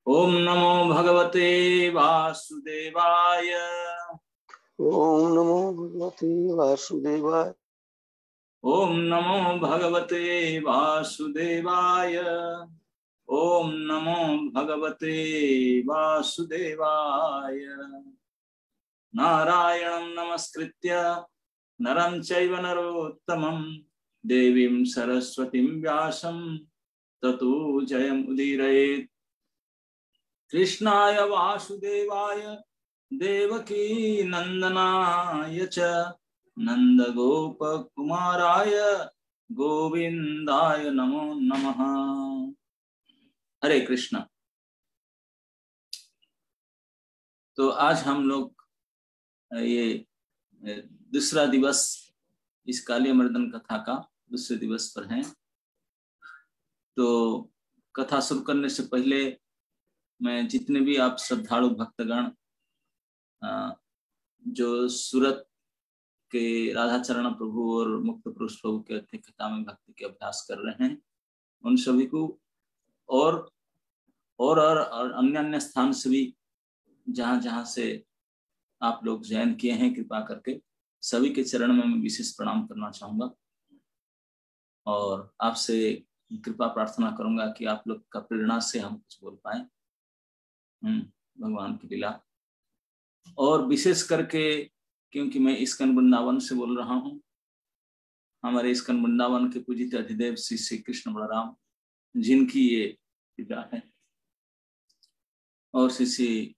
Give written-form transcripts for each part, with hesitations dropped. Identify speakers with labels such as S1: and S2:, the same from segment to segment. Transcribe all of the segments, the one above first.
S1: ओम नमो भगवते वासुदेवाय।
S2: ओम नमो भगवते वासुदेवाय।
S1: ओम नमो भगवते वासुदेवाय। ओम नमो भगवते वासुदेवाय। नारायणं नमस्कृत्य नरं चैव नरोत्तमं देवीं सरस्वतीं व्यासं ततो जयमुदीरयेत्। कृष्णाय वासुदेवाय देवकी नंदनाय च नंदगोपकुमाराय गोविंदाय नमो नमः। हरे कृष्ण। तो आज हम लोग ये दूसरा दिवस इस काली मर्दन कथा का दूसरे दिवस पर हैं। तो कथा शुरू करने से पहले मैं जितने भी आप श्रद्धालु भक्तगण जो सूरत के राधा चरण प्रभु और मुक्त पुरुष प्रभु के अध्यक्षता में भक्ति के अभ्यास कर रहे हैं, उन सभी को और अन्य अन्य स्थान से भी जहां जहां से आप लोग जॉइन किए हैं, कृपा करके सभी के चरण में मैं विशेष प्रणाम करना चाहूंगा और आपसे कृपा प्रार्थना करूंगा कि आप लोग का प्रेरणा से हम कुछ बोल पाए भगवान की लीला। और विशेष करके क्योंकि मैं इस्कन वृंदावन से बोल रहा हूँ, हमारे इस्कन वृंदावन के पूजित अधिदेव श्री श्री कृष्ण बलराम जिनकी ये पिता है, और श्री श्री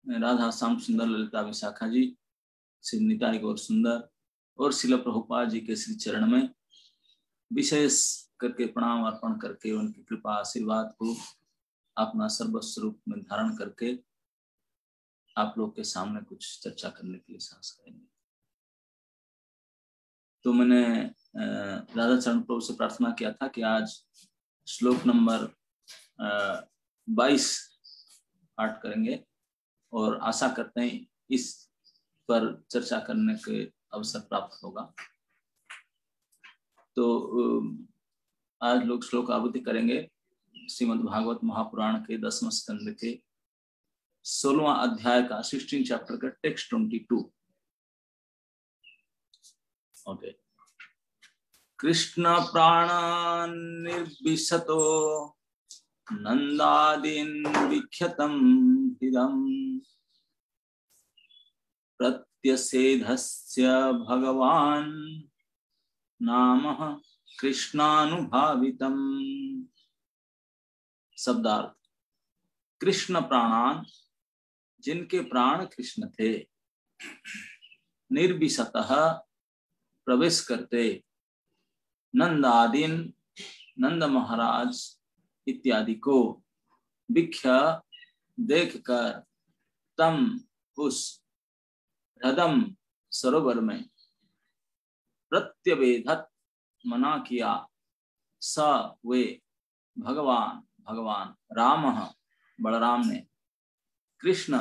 S1: राधा श्याम सुंदर ललिता विशाखा जी, श्री निताई गौर सुंदर और शिल प्रभुपाद जी के श्री चरण में विशेष करके प्रणाम अर्पण करके उनकी कृपा आशीर्वाद को अपना सर्वस्वरूप में धारण करके आप लोग के सामने कुछ चर्चा करने के लिए साहस करेंगे। तो मैंने राधा चरण प्रभु से प्रार्थना किया था कि आज श्लोक नंबर 22 पाठ करेंगे और आशा करते हैं इस पर चर्चा करने के अवसर प्राप्त होगा। तो आज लोग श्लोक आवृत्ति करेंगे श्रीमद् भागवत महापुराण के 10वें स्कंद के 16वां अध्याय का 16 चैप्टर का टेक्स्ट 22। ओके। कृष्ण प्राण निर्विशतो नंदादीन विख्यतम हिदम प्रत्यसेधस्य भगवान नाम कृष्णानुभावितम। शब्दार्थ। कृष्ण प्राणान, जिनके प्राण कृष्ण थे, निर्विशतः प्रवेश करते, नंदादीन नंद महाराज इत्यादि को, विख्य देखकर, तम उस, हृदम सरोवर में, प्रत्यवेधत मना किया, स वे, भगवान राम बलराम ने, कृष्ण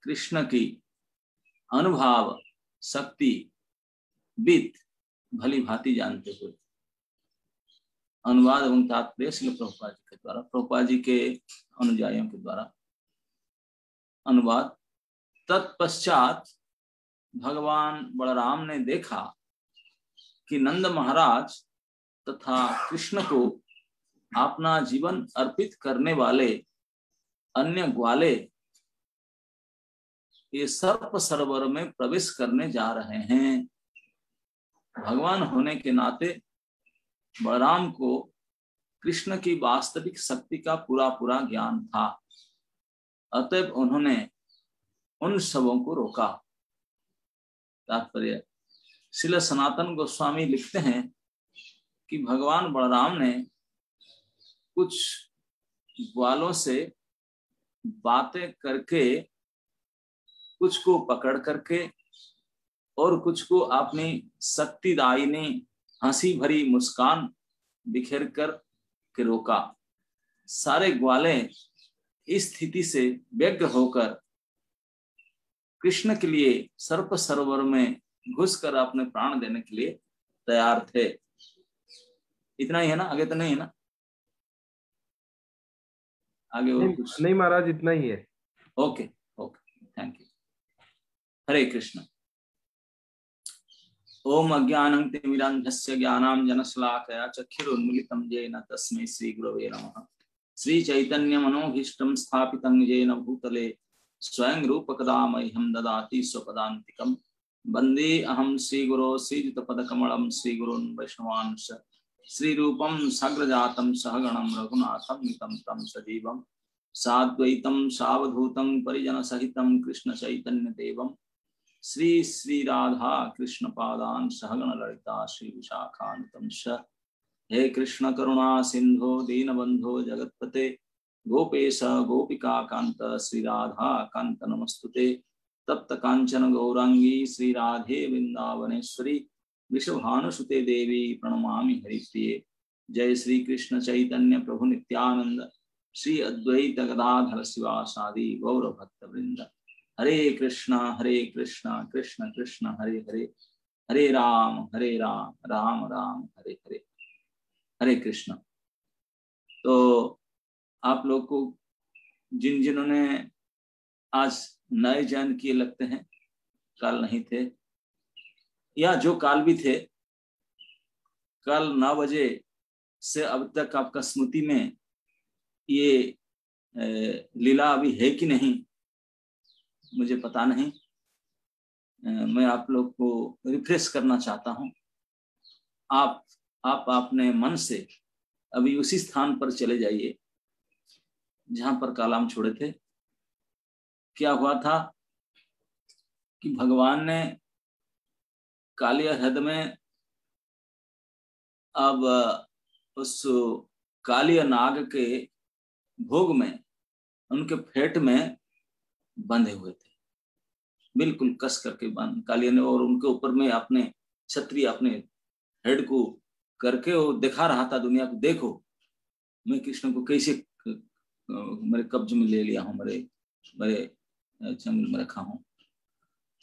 S1: कृष्ण की अनुभाव शक्ति विद भली भांति जानते हुए। अनुवाद एवं तात्पर्य श्रील प्रभुपाद जी के द्वारा, प्रभुपाद जी के अनुयायियों के द्वारा अनुवाद। तत्पश्चात भगवान बलराम ने देखा कि नंद महाराज तथा कृष्ण को अपना जीवन अर्पित करने वाले अन्य ग्वाले ये सर्प सरोवर में प्रवेश करने जा रहे हैं। भगवान होने के नाते बलराम को कृष्ण की वास्तविक शक्ति का पूरा पूरा ज्ञान था, अतएव उन्होंने उन सबों को रोका। तात्पर्य। श्रील सनातन गोस्वामी लिखते हैं कि भगवान बलराम ने कुछ ग्वालों से बातें करके, कुछ को पकड़ करके और कुछ को अपनी शक्तिदायिनी हंसी भरी मुस्कान बिखेर कर के रोका। सारे ग्वाले इस स्थिति से व्यग्र होकर कृष्ण के लिए सर्प सरोवर में घुसकर अपने प्राण देने के लिए तैयार थे। इतना ही है ना, आगे तो नहीं है ना? आगे और कुछ?
S3: नहीं महाराज, इतना ही है।
S1: Okay okay, thank you. Hare Krishna. ओम अज्ञानं तिमिरान्धस्य ज्ञानाञ्जनशलाकया चक्षुरुन्मीलितं येन तस्मै श्रीगुरवे नमः। श्रीचैतन्यमनोभीष्टं स्थापितं येन भूतले स्वयं रूपकदा मह्यं ददाति स्वपदान्तिकं। वन्दे अहं श्रीगुरो श्रीयुतपदकमलं श्रीगुरून् वैष्णवांश्च श्रीरूपं साग्रजातं सहगणं रघुनाथं नितं तं सजीवं साद्वैतं सावधूतं परिजनसहितं कृष्णचैतन्यदेवं श्री श्री राधा कृष्ण पादान सहगण ललिता श्री विशाखान्वितंश। हे कृष्ण करुणा सिंधो दीनबंधो जगत्पते गोपेश गोपिका कांत श्री राधा कांत नमस्तुते। तप्त कांचन गौरांगी श्री राधे वृंदावनेश्वरी विश्वभानुसुते देवी प्रणमामि हरिप्रिये। जय श्री कृष्ण चैतन्य प्रभु नित्यानंद श्री अद्वैत गदाधर शिवासादि गौर भक्त वृंद। हरे कृष्णा कृष्ण कृष्ण हरे हरे, हरे राम राम राम हरे हरे। हरे कृष्ण। तो आप लोग को जिन्होंने आज नए जॉइन किए लगते हैं, कल नहीं थे, या जो काल भी थे, कल 9 बजे से अब तक आपका स्मृति में ये लीला अभी है कि नहीं मुझे पता नहीं। मैं आप लोग को रिफ्रेश करना चाहता हूं। आप अपने मन से अभी उसी स्थान पर चले जाइए जहां पर कालाम छोड़े थे। क्या हुआ था कि भगवान ने कालिया हृदय में अब उस कालिया नाग के भोग में, उनके फेट में बंधे हुए थे, बिल्कुल कस करके बंद कालिया ने, और उनके ऊपर में अपने छतरी अपने हेड को करके वो दिखा रहा था दुनिया को, देखो मैं कृष्ण को कैसे मेरे कब्ज में ले लिया हूं, मेरे जंगल में रखा हूं।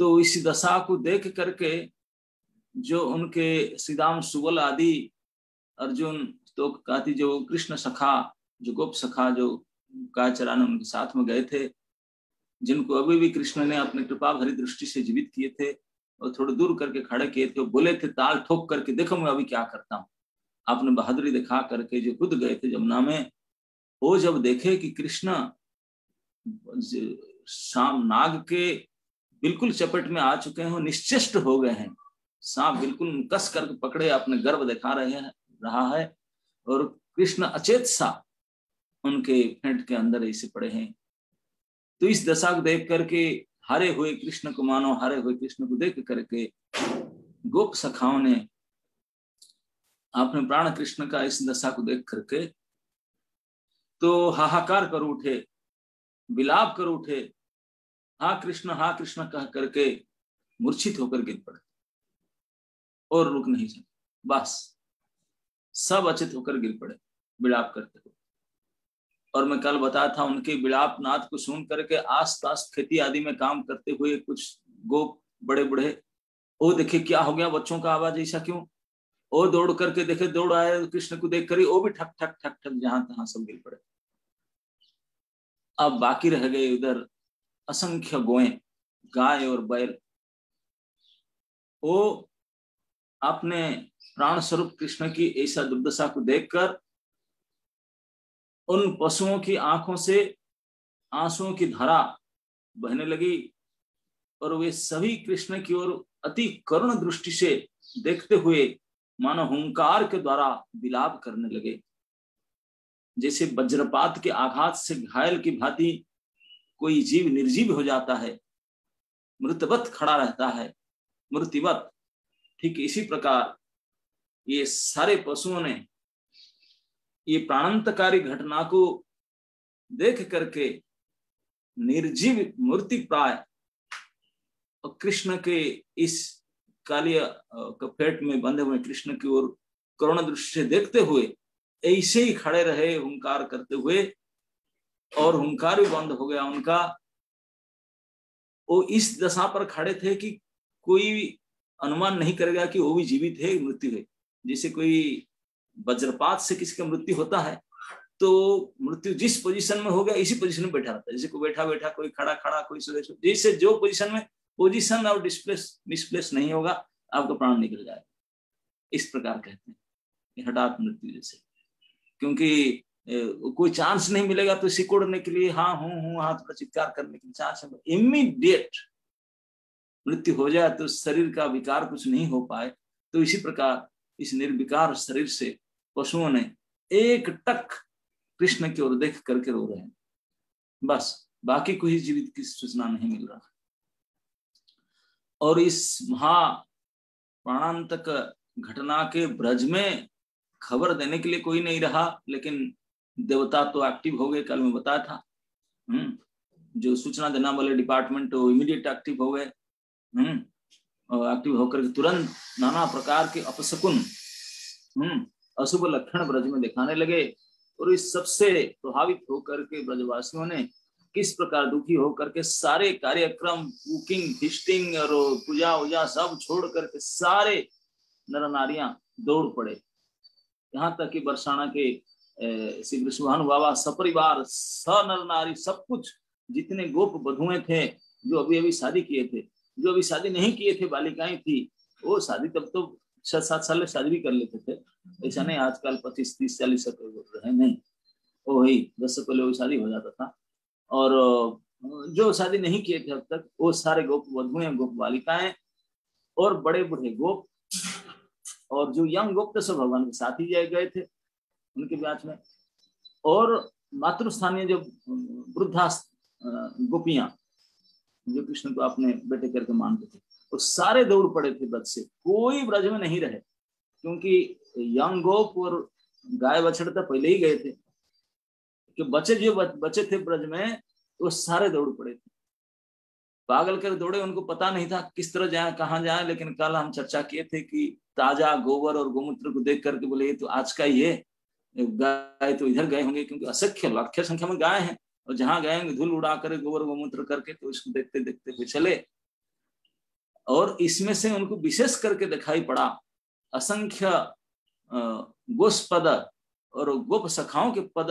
S1: तो इसी दशा को देख करके जो उनके श्रीराम सुबल आदि अर्जुन तो कहती जो कृष्ण सखा, जो गोप सखा जो गाय चराने उनके साथ में गए थे, जिनको अभी भी कृष्ण ने अपनी कृपा भरी दृष्टि से जीवित किए थे और थोड़े दूर करके खड़े किए थे, बोले थे ताल ठोक करके, देखो मैं अभी क्या करता हूँ। आपने बहादुरी दिखा करके जो कूद गए थे जमुना में, वो जब देखे कि कृष्ण शाम नाग के बिल्कुल चपेट में आ चुके हैं, निश्चेष्ट हो गए हैं, सांप बिल्कुल कस करके पकड़े अपने गर्भ दिखा रहा है, और कृष्ण अचेत सा उनके फेंट के अंदर ऐसे पड़े हैं। तो इस दशा को देख करके हारे हुए कृष्ण को, मानो हारे हुए कृष्ण को देख करके गोप सखाओं ने अपने प्राण कृष्ण का इस दशा को देख करके तो हाहाकार कर उठे, विलाप कर उठे, हा कृष्ण कह करके मूर्छित होकर गिर पड़े और रुक नहीं सके। बस सब अचेत होकर गिर पड़े विलाप करते हुए। और मैं कल बताया था उनके विलाप नाद को सुन करके आस पास खेती आदि में काम करते हुए कुछ गोप बड़े बूढ़े, वो देखे क्या हो गया, बच्चों का आवाज ऐसा क्यों, वो दौड़ करके देखे, दौड़ आए कृष्ण को देख कर, वो भी ठक ठक ठक ठक जहां तहां सब गिर पड़े। अब बाकी रह गए उधर असंख्य गोएं, गाय और बैल। वो अपने प्राण स्वरूप कृष्ण की ऐसा दुर्दशा को देखकर उन पशुओं की आंखों से आंसुओं की धारा बहने लगी, और वे सभी कृष्ण की ओर अति करुण दृष्टि से देखते हुए मानो हुंकार के द्वारा विलाप करने लगे। जैसे वज्रपात के आघात से घायल की भांति कोई जीव निर्जीव हो जाता है, मृतवत खड़ा रहता है, मृत्युवत, ठीक इसी प्रकार ये सारे पशुओं ने ये प्राणांतकारी घटना को देख करके निर्जीव मूर्ति प्राय और कृष्ण के इस कालिया पेट में बंधे हुए कृष्ण की ओर करुण दृष्टि से देखते हुए ऐसे ही खड़े रहे हुंकार करते हुए, और हुंकार भी बंद हो गया उनका। वो इस दशा पर खड़े थे कि कोई अनुमान नहीं करेगा कि वो भी जीवित है मृत्यु है। जैसे कोई वज्रपात से किसी का मृत्यु होता है तो मृत्यु जिस पोजीशन में हो गया इसी पोजीशन में बैठा रहता है। जैसे कोई बैठा बैठा, कोई खड़ा खड़ा, कोई सोए सोए, जैसे जो पोजीशन में पोजीशन और मिसप्लेस नहीं होगा आपका प्राण निकल जाएगा। इस प्रकार कहते हैं हठात मृत्यु जैसे, क्योंकि कोई चांस नहीं मिलेगा तो सिकोड़ने के लिए, हाँ हूँ हाथ पर चित्कार करने के लिए चांस है, इमीडिएट मृत्यु हो जाए तो शरीर का विकार कुछ नहीं हो पाए। तो इसी प्रकार इस निर्विकार शरीर से पशुओं ने एक टक कृष्ण की ओर देख करके रो रहे हैं, बस बाकी कोई जीवित की सूचना नहीं मिल रहा। और इस महा प्राणांतक घटना के ब्रज में खबर देने के लिए कोई नहीं रहा, लेकिन देवता तो एक्टिव हो गए। कल मैं बताया था, जो सूचना देना वाले डिपार्टमेंट वो इमीडिएट एक्टिव हो गए। और एक्टिव होकर तुरंत नाना प्रकार के अपशकुन, अशुभ लक्षण ब्रज में दिखाने लगे। और इस सबसे प्रभावित होकर के ब्रजवासियों ने किस प्रकार दुखी होकर के सारे कार्यक्रम, कुकिंग, फिस्टिंग और पूजा वूजा सब छोड़ करके सारे नर नारियां दौड़ पड़े। यहाँ तक कि बरसाना के श्री विष्णुभानु बाबा सपरिवार नर नारी सब कुछ, जितने गोप बधुएं थे जो अभी अभी शादी किए थे, जो अभी शादी नहीं किए थे बालिकाएं थी, वो शादी तब तो 6-7 साल में शादी भी कर लेते थे। ऐसा नहीं आजकल 25, 30, 40 रहे, नहीं, वो ही 10 से पहले वो शादी हो जाता था। और जो शादी नहीं किए थे अब तक वो सारे गोप वधुएं, गोप बालिकाएं और बड़े बूढ़े गोप और जो यंग गोप थे सब भगवान के साथ ही गए थे उनके ब्याज में। और मातृस्थानीय जो वृद्धा गोपियां जो कृष्ण को अपने बेटे करके मानते थे, वो सारे दौड़ पड़े थे ब्रज से, कोई ब्रज में नहीं रहे, क्योंकि यंग गोप और गाय बछड़े तो पहले ही गए थे, कि बच्चे जो बच्चे थे ब्रज में वो सारे दौड़ पड़े थे, पागल कर दौड़े। उनको पता नहीं था किस तरह जाए, कहाँ जाए। लेकिन कल हम चर्चा किए थे कि ताजा गोबर और गोमूत्र को देख करके बोले ये तो आज का ही है, गाय तो इधर गए होंगे, क्योंकि असंख्य लाख संख्या में गाय हैं और जहां गए होंगे धूल उड़ा कर गोबर गोमूत्र करके, तो इसको देखते देखते हुए चले। और इसमें से उनको विशेष करके दिखाई पड़ा असंख्य गोस्पद और गोप सखाओं के पद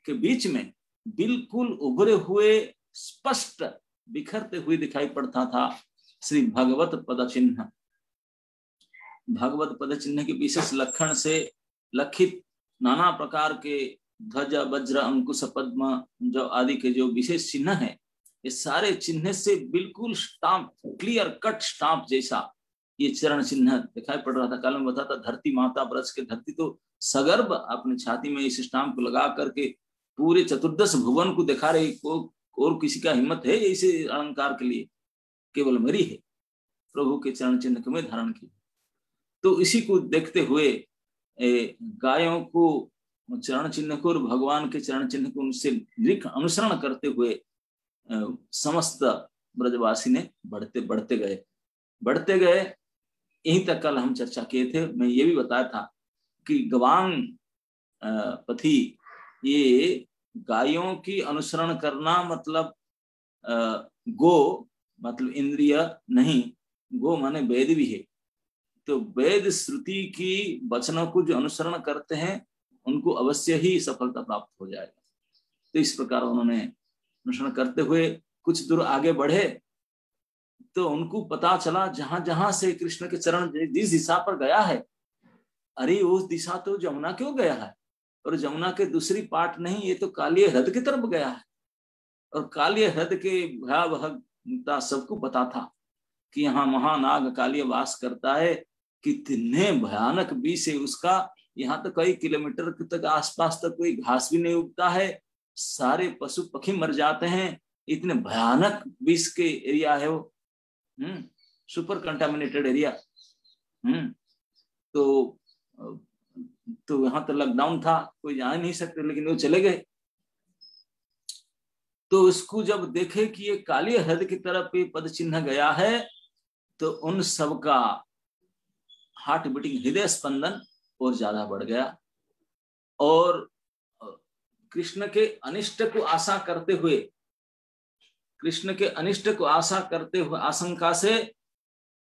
S1: के बीच में बिल्कुल उभरे हुए स्पष्ट बिखरते हुए दिखाई पड़ता था श्री भगवत पद चिन्ह। भगवत पद चिन्ह के विशेष लक्षण से लक्षित नाना प्रकार के ध्वज, वज्र, अंकुश, पद्म जो आदि के जो विशेष चिन्ह है, ये सारे चिन्ह से बिल्कुल स्टाम्प, क्लियर कट स्टाम्प जैसा ये चरण चिन्ह दिखाई पड़ रहा था। कल में बताता धरती माता ब्रज के धरती तो सगर्भ अपने छाती में इस स्टाम्प को लगा करके पूरे 14 भुवन को दिखा रही, और किसी का हिम्मत है इसे अलंकार के लिए, केवल मेरी है, प्रभु के चरण चिन्ह को मैं धारण की। तो इसी को देखते हुए गायों को चरण चिन्ह को और भगवान के चरण चिन्ह को उनसे अनुसरण करते हुए समस्त ब्रजवासी ने बढ़ते गए। यहीं तक कल हम चर्चा किए थे। मैं ये भी बताया था कि गवांग पथी, ये गायों की अनुसरण करना मतलब गो मतलब इंद्रिय नहीं, गो माने वेद भी है। तो वेद श्रुति की वचनों को जो अनुसरण करते हैं उनको अवश्य ही सफलता प्राप्त हो जाएगा। तो इस प्रकार उन्होंने अनुसरण करते हुए कुछ दूर आगे बढ़े तो उनको पता चला जहां जहां से कृष्ण के चरण जिस दिशा पर गया है, अरे उस दिशा तो जमुना क्यों गया है, और जमुना के दूसरी पार्ट नहीं, ये तो कालिय ह्रद की तरफ गया है। और कालिय ह्रद के भयावहता सबको पता था कि यहाँ महानाग कालिय वास करता है, कितने भयानक विष है उसका। यहाँ तो कई किलोमीटर तक आसपास तक कोई घास भी नहीं उगता है, सारे पशु पक्षी मर जाते हैं, इतने भयानक विष के एरिया है वो, सुपर कंटामिनेटेड एरिया। तो यहाँ तो लॉकडाउन था, कोई जा नहीं सकते, लेकिन वो चले गए। तो उसको जब देखे कि ये काली ह्रद की तरफ ये पद चिन्ह गया है, तो उन सबका हार्ट बीटिंग, हृदय स्पंदन और ज्यादा बढ़ गया। और कृष्ण के अनिष्ट को आशा करते हुए, कृष्ण के अनिष्ट को आशा करते हुए आशंका से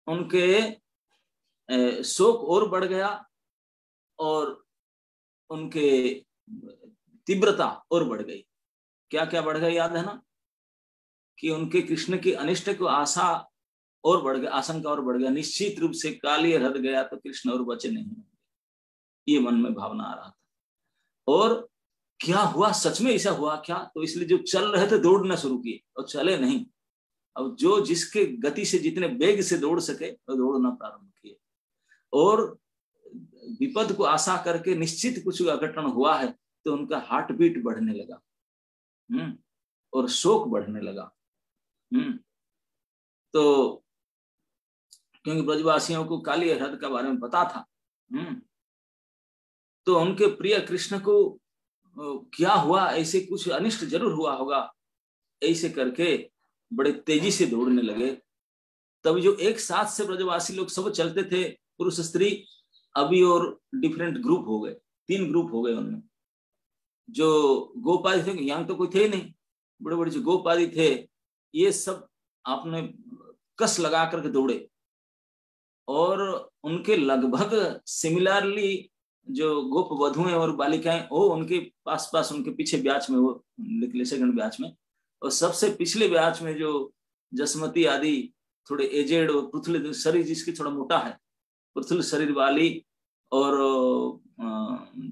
S1: उनके शोक और बढ़ गया, और उनके तीव्रता और बढ़ गई। क्या क्या बढ़ गई याद है ना, कि उनके कृष्ण की अनिष्ट को आशा और बढ़ गया, आशंका और बढ़ गया। निश्चित रूप से काली हृद गया तो कृष्ण और बचे नहीं, ये मन में भावना आ रहा था। और क्या हुआ, सच में ऐसा हुआ क्या? तो इसलिए जो चल रहे थे दौड़ना शुरू किए और चले नहीं। अब जो जिसके गति से जितने वेग से दौड़ सके तो दौड़ना प्रारंभ किए। और विपद को आशा करके निश्चित कुछ अघटन हुआ है तो उनका हार्ट बीट बढ़ने लगा और शोक बढ़ने लगा। तो क्योंकि ब्रजवासियों को काली हृद के बारे में पता था, तो उनके प्रिय कृष्ण को क्या हुआ, ऐसे कुछ अनिष्ट जरूर हुआ होगा, ऐसे करके बड़े तेजी से दौड़ने लगे। तब जो एक साथ से ब्रजवासी लोग सब चलते थे, पुरुष स्त्री, अभी और डिफरेंट ग्रुप हो गए, 3 ग्रुप हो गए उनमें। जो गोपादी थे, यहाँ तो कोई थे नहीं, बड़े बड़े जो गोपादी थे ये सब आपने कस लगा करके दौड़े। और उनके लगभग सिमिलरली जो गोप वधुएं और बालिकाएं वो उनके पास पास उनके पीछे ब्याच में वो निकले, सेकंड ब्याच में। और सबसे पिछले ब्याच में जो जसमती आदि थोड़े एजेड और पृथुल शरीर जिसकी थोड़ा मोटा है, पृथुल शरीर वाली और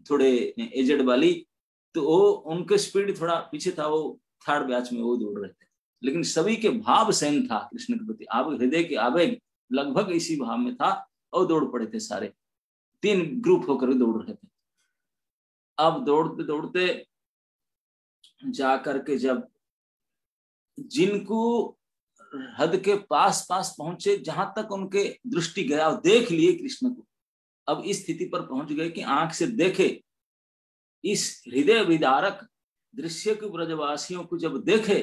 S1: थोड़े एजेड वाली, तो वो उनके स्पीड थोड़ा पीछे था, वो थर्ड बैच में वो दौड़ रहे थे। लेकिन सभी के भाव सेम था कृष्ण के प्रति, हृदय के आवेग लगभग इसी भाव में था और दौड़ पड़े थे सारे, 3 ग्रुप होकर दौड़ रहे थे। अब दौड़ते दौड़ते जाकर के जब जिनको हद के पास पास पहुंचे, जहां तक उनके दृष्टि गया और देख लिए कृष्ण को, अब इस स्थिति पर पहुंच गए कि आंख से देखे इस हृदय विदारक दृश्य को। ब्रजवासियों को जब देखे,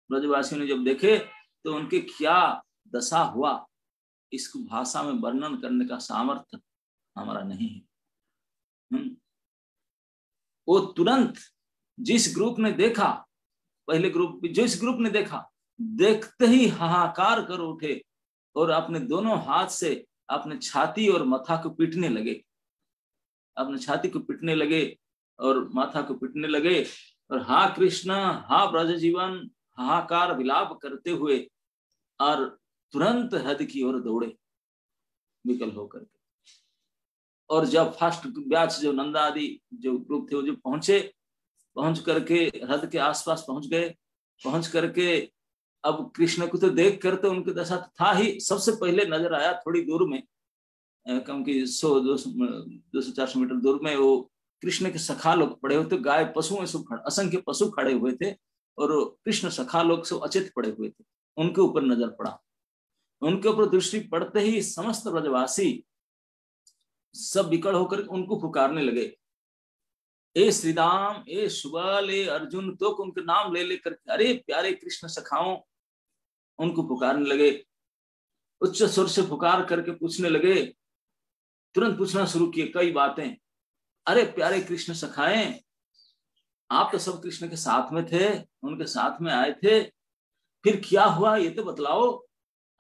S1: ब्रजवासियों ने जब देखे तो उनके क्या दशा हुआ, इसको भाषा में वर्णन करने का सामर्थ्य हमारा नहीं है। वो तुरंत जिस ग्रुप ने देखा, पहले ग्रुप, जिस ग्रुप ने देखा, देखते ही हाहाकार कर उठे और अपने दोनों हाथ से अपने छाती और माथा को पीटने लगे, अपने छाती को पीटने लगे और माथा को पीटने लगे। और हा कृष्ण, हा ब्रज जीवन, हाहाकार विलाप करते हुए और तुरंत हद की ओर दौड़े विकल होकर के। और जब फर्स्ट बैच जो नंदा आदि जो ग्रुप थे वो जो पहुंच करके हद के आसपास पहुंच गए, पहुंच करके अब कृष्ण को तो देख कर तो उनकी दशा था ही। सबसे पहले नजर आया थोड़ी दूर में, क्योंकि 100-200-400 मीटर दूर में वो कृष्ण के सखा लोग पड़े हुए थे, गाय पशुओं से असंख्य पशु खड़े हुए थे और कृष्ण सखा लोग से अचेत पड़े हुए थे। उनके ऊपर नजर पड़ा, उनके ऊपर दृष्टि पड़ते ही समस्त ब्रजवासी सब विकल होकर उनको पुकारने लगे, ए श्रीराम, ए सुबल, ए अर्जुन, तो उनके नाम ले लेकर अरे प्यारे कृष्ण सखाओं उनको पुकारने लगे। उच्च स्वर से पुकार करके पूछने लगे, तुरंत पूछना शुरू किए कई बातें। अरे प्यारे कृष्ण सखाएं, आप तो सब कृष्ण के साथ में थे, उनके साथ में आए थे, फिर क्या हुआ ये तो बतलाओ।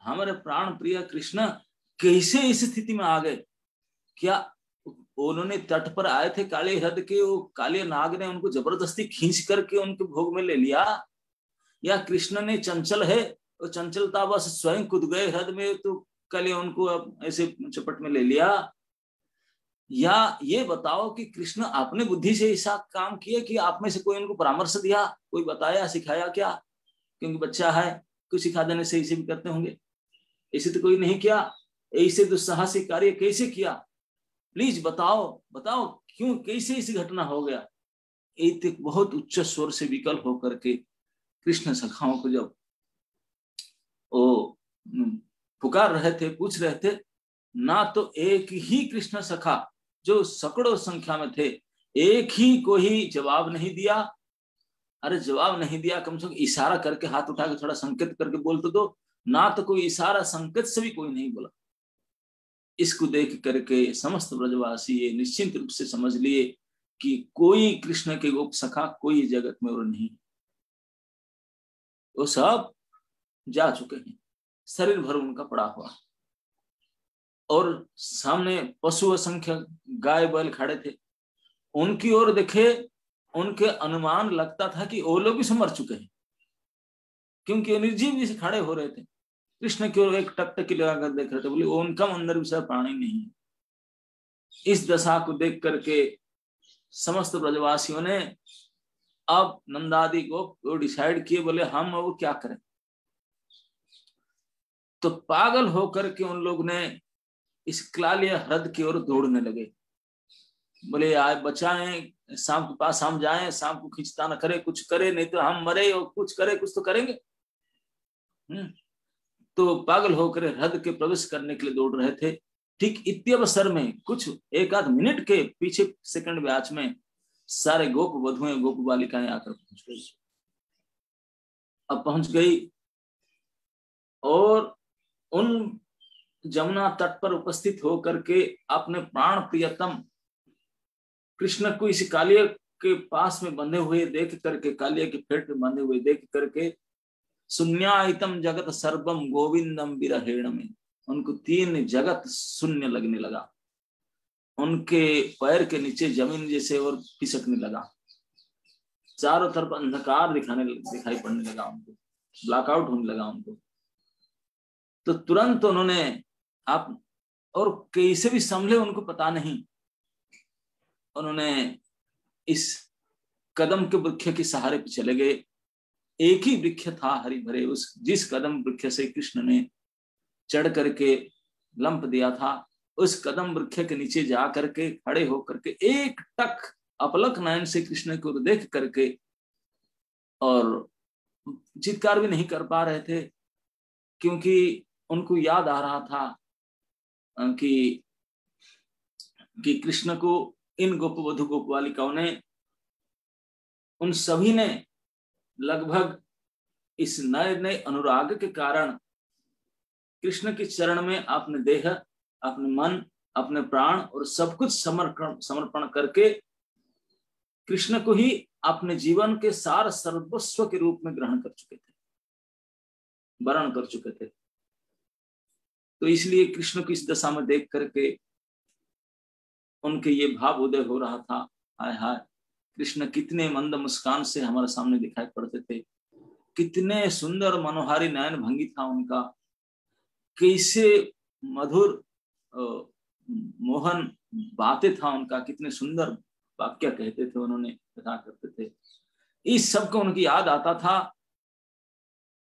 S1: हमारे प्राण प्रिय कृष्ण कैसे इस स्थिति में आ गए? क्या उन्होंने तट पर आए थे काले हृद के, वो काले नाग ने उनको जबरदस्ती खींच करके उनके भोग में ले लिया, या कृष्ण ने चंचल है वो चंचलता बस स्वयं कूद गए हृद में तो काले उनको अब ऐसे चपट में ले लिया? या ये बताओ कि कृष्ण अपने बुद्धि से ऐसा काम किए कि आप में से कोई उनको परामर्श दिया, कोई बताया, सिखाया क्या? क्योंकि बच्चा है, कुछ सिखा देने से ऐसे भी करते होंगे, ऐसे तो कोई नहीं किया। ऐसे दुस्साहसिक कार्य कैसे किया? प्लीज बताओ, बताओ क्यों, कैसे ऐसी घटना हो गया? एक बहुत उच्च स्वर से विकल होकर के कृष्ण सखाओं को जब वो पुकार रहे थे, पूछ रहे थे, ना तो एक ही कृष्ण सखा जो सैकड़ों संख्या में थे, एक ही को ही जवाब नहीं दिया। अरे जवाब नहीं दिया, कम से कम इशारा करके हाथ उठा के थोड़ा संकेत करके बोल तो दो। ना तो कोई इशारा संकेत से भी कोई नहीं बोला। इसको देख करके समस्त ब्रजवासी ये निश्चिंत रूप से समझ लिए कि कोई कृष्ण के गोप सखा कोई जगत में और नहीं, वो सब जा चुके हैं, शरीर भर उनका पड़ा हुआ। और सामने पशु असंख्य गाय बैल खड़े थे, उनकी ओर देखे उनके अनुमान लगता था कि वो लोग भी मर चुके हैं, क्योंकि वो निर्जीव जैसे खड़े हो रहे थे, कृष्ण की ओर एक टकटकी लगाकर देख रहे थे। बोले वो उनका अंदर विषय प्राणी नहीं है। इस दशा को देख करके समस्त ब्रजवासियों ने अब नंदादि को डिसाइड किए, बोले हम वो क्या करें। तो पागल होकर के उन लोग ने इस क्लालिया ह्रद की ओर दौड़ने लगे। बोले आए बचाएं, शाम के पास हम जाएं, शाम को खींचता न करे, कुछ करे, नहीं तो हम मरे, और कुछ करे, कुछ तो करेंगे। तो पागल होकर ह्रद के प्रवेश करने के लिए दौड़ रहे थे। ठीक इत्यवसर में कुछ एक आध मिनट के पीछे सेकंड बैच में सारे गोप वधुएं गोप बालिकाएं आकर पहुंच गई। अब पहुंच गई और उन जमुना तट पर उपस्थित होकर के अपने प्राण प्रियतम कृष्ण को इस कालिया के पास में बंधे हुए देख करके, कालिया के पेट में बंधे हुए देख करके, शून्यायतम जगत सर्वम गोविंदम विरहेण में उनको तीन जगत शून्य लगने लगा। उनके पैर के नीचे जमीन जैसे और खिसकने लगा, चारों तरफ अंधकार दिखाई पड़ने लगा, उनको ब्लैकआउट होने लगा उनको। तो तुरंत उन्होंने आप और कैसे भी संभले उनको पता नहीं, उन्होंने इस कदम के वृक्ष के सहारे पे चले गए। एक ही वृक्ष था हरि भरे, उस जिस कदम वृक्ष से कृष्ण ने चढ़ करके लंप दिया था, उस कदम वृक्ष के नीचे जा करके खड़े होकर के एक टक अपलक नयन से कृष्ण को देख करके, और चित्कार भी नहीं कर पा रहे थे, क्योंकि उनको याद आ रहा था कि कृष्ण को इन गोप वधु गोप बालिकाओं ने, उन सभी ने लगभग इस नए नए अनुराग के कारण कृष्ण के चरण में अपने देह, अपने मन, अपने प्राण और सब कुछ समर्पण करके कृष्ण को ही अपने जीवन के सार सर्वस्व के रूप में ग्रहण कर चुके थे, वर्ण कर चुके थे। तो इसलिए कृष्ण की इस दशा में देख करके उनके ये भाव उदय हो रहा था, हाय हाय कृष्ण कितने मंद मुस्कान से हमारे सामने दिखाई पड़ते थे, कितने सुंदर मनोहारी नयन भंगी था उनका, कैसे मधुर मोहन बातें था उनका, कितने सुंदर वाक्य कहते थे, उन्होंने कथा करते थे। इस सब को उनकी याद आता था।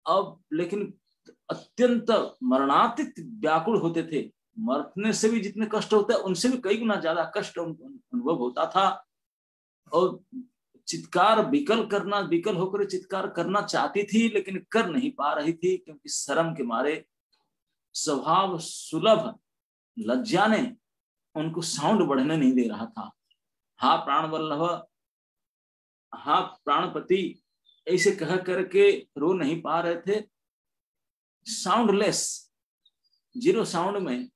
S1: अब लेकिन अत्यंत मरणातीत व्याकुल होते थे, मरने से भी जितने कष्ट होता है उनसे भी कई गुना ज्यादा कष्ट अनुभव होता था। और चित्कार विकल होकर चित्कार करना चाहती थी, लेकिन कर नहीं पा रही थी, क्योंकि शर्म के मारे स्वभाव सुलभ लज्जा ने उनको साउंड बढ़ने नहीं दे रहा था। हा प्राण वल्लभ, हा प्राणपति, ऐसे कह करके रो नहीं पा रहे थे। साउंडलेस, जीरो साउंड में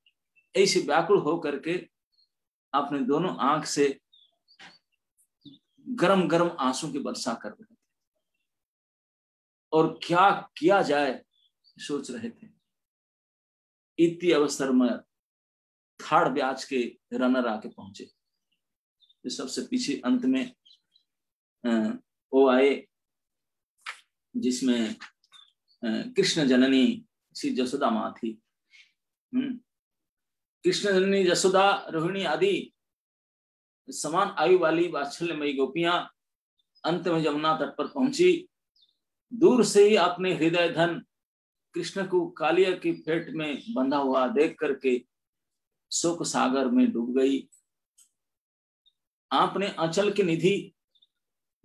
S1: ऐसे व्याकुल हो करके अपने दोनों आंख से गरम गरम आंसू की वर्षा कर रहे थे, और क्या किया जाए सोच रहे थे। इतनी अवसर में थर्ड बैच के रनर आके पहुंचे। तो सबसे पीछे अंत में वो आए, जिसमें कृष्ण जननी श्री जसोदा माँ थी। कृष्ण जननी जसोदा, रोहिणी आदि समान आयु वाली वात्सल्यमयी गोपियां अंत में जमुना तट पर पहुंची। दूर से ही अपने हृदय धन कृष्ण को कालिया की फेट में बंधा हुआ देख करके शोक सागर में डूब गई। आपने अंचल के निधि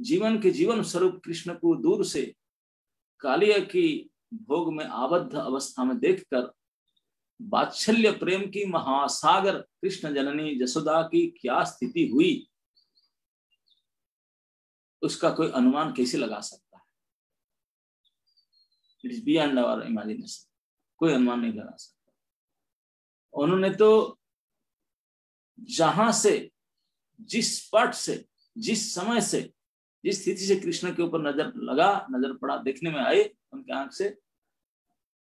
S1: जीवन के जीवन स्वरूप कृष्ण को दूर से कालिया की भोग में आबद्ध अवस्था में देखकर वात्सल्य प्रेम की महासागर कृष्ण जननी जसोदा की क्या स्थिति हुई, उसका कोई अनुमान कैसे लगा सकता है। It is beyond our imagination, कोई अनुमान नहीं लगा सकता। उन्होंने तो जहां से, जिस पट से, जिस समय से, जिस स्थिति से कृष्ण के ऊपर नजर पड़ा, देखने में आए उनके आंख से,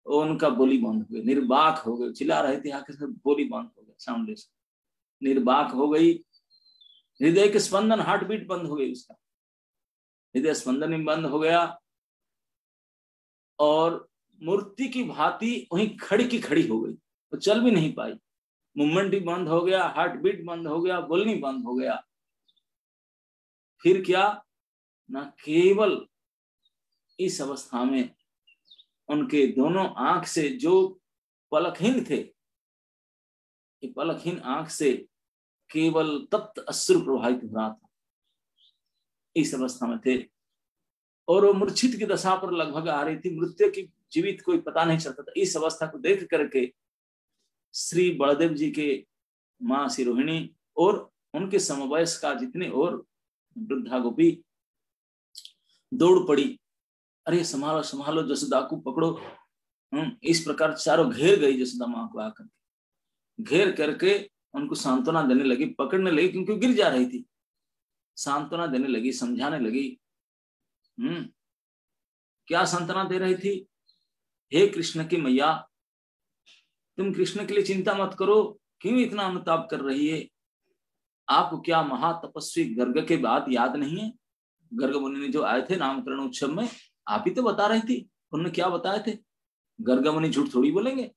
S1: उनका बोली बंद हो गई, निर्बाक हो गई। चिल्ला रहे थे आके, बोली बंद हो गई, साउंडलेस, निर्बाक हो गई। हृदय के स्पंदन, हार्ट बीट बंद हो गई उसका। हृदय स्पंदन भी बंद हो गया और मूर्ति की भांति वहीं खड़ी की खड़ी हो गई, वो चल भी नहीं पाई। मूवमेंट भी बंद हो गया, हार्ट बीट बंद हो गया, बोलनी बंद हो गया। फिर क्या, ना केवल इस अवस्था में उनके दोनों आंख से जो पलकहीन थे, पलकहीन आंख से केवल तप्त अश्रु प्रवाहित हो रहा था, इस अवस्था में थे। और वो मूर्छित की दशा पर लगभग आ रही थी, मृत्यु की जीवित कोई पता नहीं चलता था। इस अवस्था को देख करके श्री बलदेव जी के मां श्री रोहिणी और उनके समवयस का जितने और वृद्धा गोपी दौड़ पड़ी, अरे संभालो संभालो, जसोदा को पकड़ो। इस प्रकार चारों घेर गई जसोदा मां को, आकर घेर करके उनको सांत्वना देने लगी, पकड़ने लगी, क्योंकि गिर जा रही थी। सांत्वना देने लगी, समझाने लगी। क्या सांत्वना दे रही थी? हे कृष्ण की मैया, तुम कृष्ण के लिए चिंता मत करो, क्यों इतना अनुताप कर रही है? आपको क्या महातपस्वी गर्ग के बात याद नहीं है? गर्ग मुनि ने जो आए थे नामकरण उत्सव में, आप ही तो बता रही थी। उन्होंने क्या बताए थे? गर्ग मुनि झूठ थोड़ी बोलेंगे,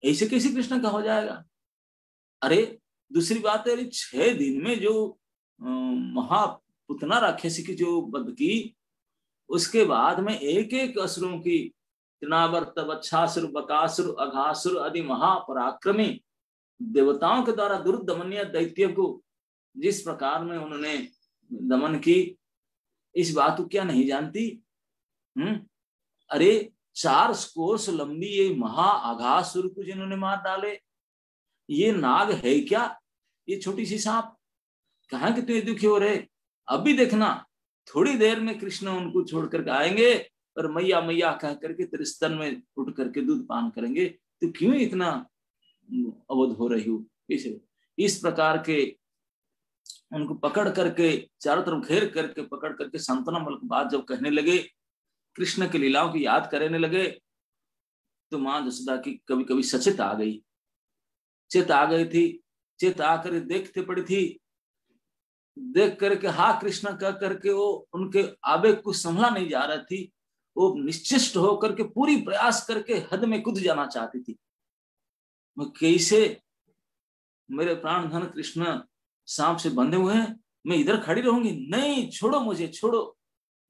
S1: ऐसे कैसे कृष्ण का हो जाएगा? अरे दूसरी बात है, 6 दिन में जो महापुतना राक्षसी की जो वध की, उसके बाद में एक एक असुरों की, तृणावर्त, वत्सासुर, बकासुर, अघासुर आदि महापराक्रमी देवताओं के द्वारा दुर्दमनीय दैत्य को जिस प्रकार में उन्होंने दमन की, इस बात को क्या नहीं जानती? अरे 4 कोस लंबी ये महाअघासुर को जिन्होंने मार डाले, ये नाग है क्या? ये छोटी सी सांप, कहाँ के तुझे दुखी हो रहे? अभी देखना, थोड़ी देर में कृष्ण उनको छोड़ करके आएंगे और मैया मैया कह करके तेरे स्तन में उठ करके दूध पान करेंगे। तो क्यों इतना अवध हो रही हो? इस प्रकार के उनको पकड़ करके चारों तरफ घेर करके पकड़ करके सांत्वना मूलक बात जब कहने लगे, कृष्ण की लीलाओं की याद करने लगे, तो मां जसोदा की कभी कभी सचेत आ गई, चेत आ गई थी। चेत आकर देखते पड़ी थी, देख करके हाँ कृष्ण कह करके वो उनके आवेग को संभला नहीं जा रही थी। वो निश्चिष्ट होकर के पूरी प्रयास करके हद में कूद जाना चाहती थी। मैं कैसे, मेरे प्राण धन कृष्ण सांप से बंधे हुए हैं, मैं इधर खड़ी रहूंगी? नहीं, छोड़ो मुझे, छोड़ो,